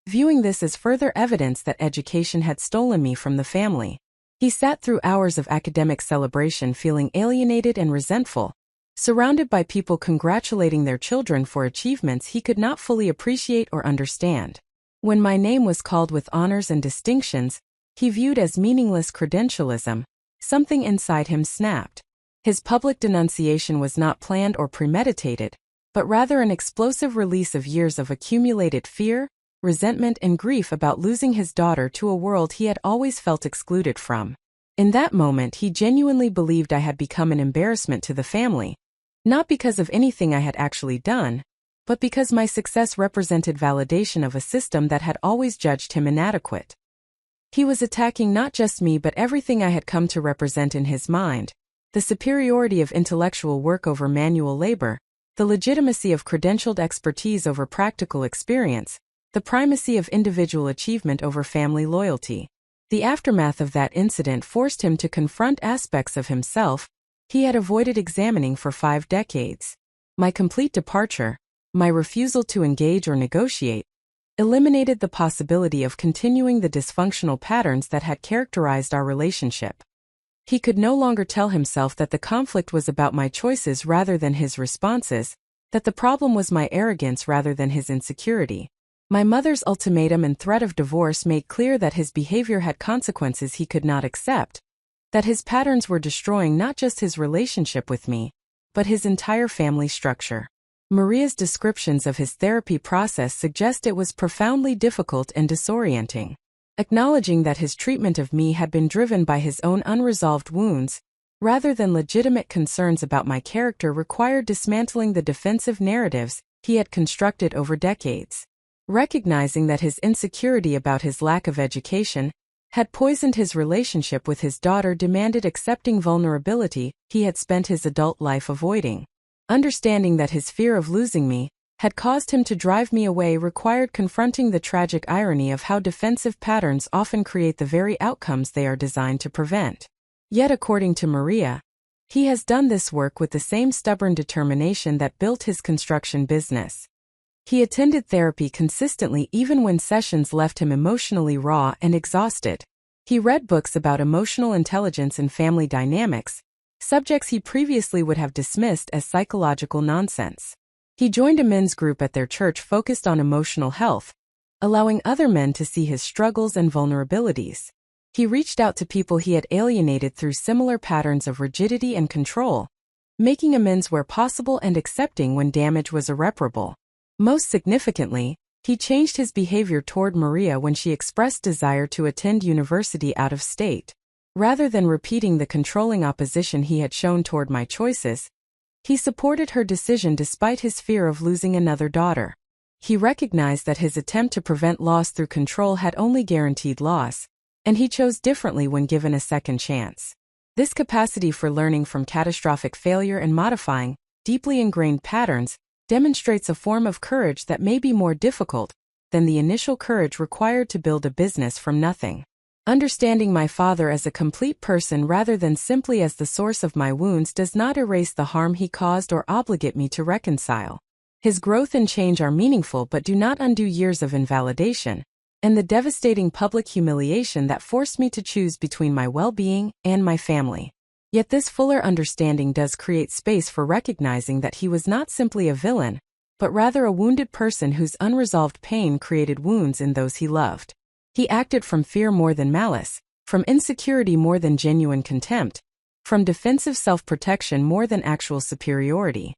viewing this as further evidence that education had stolen me from the family. He sat through hours of academic celebration feeling alienated and resentful, surrounded by people congratulating their children for achievements he could not fully appreciate or understand. When my name was called with honors and distinctions, he viewed as meaningless credentialism. Something inside him snapped. His public denunciation was not planned or premeditated, but rather an explosive release of years of accumulated fear, resentment, and grief about losing his daughter to a world he had always felt excluded from. In that moment, he genuinely believed I had become an embarrassment to the family, not because of anything I had actually done, but because my success represented validation of a system that had always judged him inadequate. He was attacking not just me but everything I had come to represent in his mind: the superiority of intellectual work over manual labor, the legitimacy of credentialed expertise over practical experience, the primacy of individual achievement over family loyalty. The aftermath of that incident forced him to confront aspects of himself he had avoided examining for 5 decades. My complete departure, my refusal to engage or negotiate, eliminated the possibility of continuing the dysfunctional patterns that had characterized our relationship. He could no longer tell himself that the conflict was about my choices rather than his responses, that the problem was my arrogance rather than his insecurity. My mother's ultimatum and threat of divorce made clear that his behavior had consequences he could not accept, that his patterns were destroying not just his relationship with me, but his entire family structure. Maria's descriptions of his therapy process suggest it was profoundly difficult and disorienting. Acknowledging that his treatment of me had been driven by his own unresolved wounds, rather than legitimate concerns about my character, required dismantling the defensive narratives he had constructed over decades. Recognizing that his insecurity about his lack of education had poisoned his relationship with his daughter demanded accepting vulnerability he had spent his adult life avoiding. Understanding that his fear of losing me had caused him to drive me away required confronting the tragic irony of how defensive patterns often create the very outcomes they are designed to prevent. Yet, according to Maria, he has done this work with the same stubborn determination that built his construction business. He attended therapy consistently even when sessions left him emotionally raw and exhausted. He read books about emotional intelligence and family dynamics, subjects he previously would have dismissed as psychological nonsense. He joined a men's group at their church focused on emotional health, allowing other men to see his struggles and vulnerabilities. He reached out to people he had alienated through similar patterns of rigidity and control, making amends where possible and accepting when damage was irreparable. Most significantly, he changed his behavior toward Maria when she expressed desire to attend university out of state. Rather than repeating the controlling opposition he had shown toward my choices, he supported her decision despite his fear of losing another daughter. He recognized that his attempt to prevent loss through control had only guaranteed loss, and he chose differently when given a second chance. This capacity for learning from catastrophic failure and modifying deeply ingrained patterns demonstrates a form of courage that may be more difficult than the initial courage required to build a business from nothing. Understanding my father as a complete person rather than simply as the source of my wounds does not erase the harm he caused or obligate me to reconcile. His growth and change are meaningful but do not undo years of invalidation, and the devastating public humiliation that forced me to choose between my well-being and my family. Yet this fuller understanding does create space for recognizing that he was not simply a villain, but rather a wounded person whose unresolved pain created wounds in those he loved. He acted from fear more than malice, from insecurity more than genuine contempt, from defensive self-protection more than actual superiority.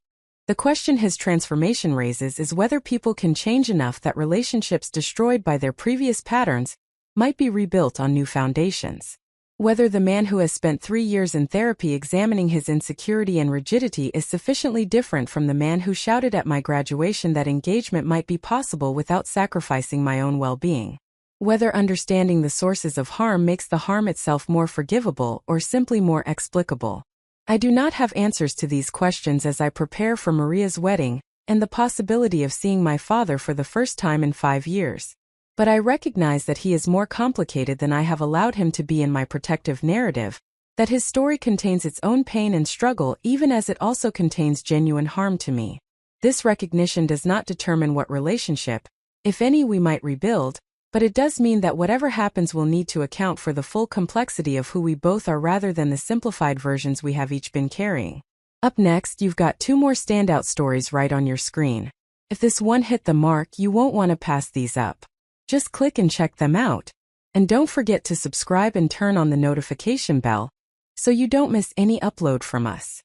The question his transformation raises is whether people can change enough that relationships destroyed by their previous patterns might be rebuilt on new foundations. Whether the man who has spent 3 years in therapy examining his insecurity and rigidity is sufficiently different from the man who shouted at my graduation that engagement might be possible without sacrificing my own well-being. Whether understanding the sources of harm makes the harm itself more forgivable or simply more explicable. I do not have answers to these questions as I prepare for Maria's wedding and the possibility of seeing my father for the first time in 5 years. But I recognize that he is more complicated than I have allowed him to be in my protective narrative, that his story contains its own pain and struggle even as it also contains genuine harm to me. This recognition does not determine what relationship, If any, we might rebuild, but it does mean that whatever happens will need to account for the full complexity of who we both are rather than the simplified versions we have each been carrying. Up next, you've got 2 more standout stories right on your screen. If this one hit the mark, you won't want to pass these up. Just click and check them out. And don't forget to subscribe and turn on the notification bell so you don't miss any upload from us.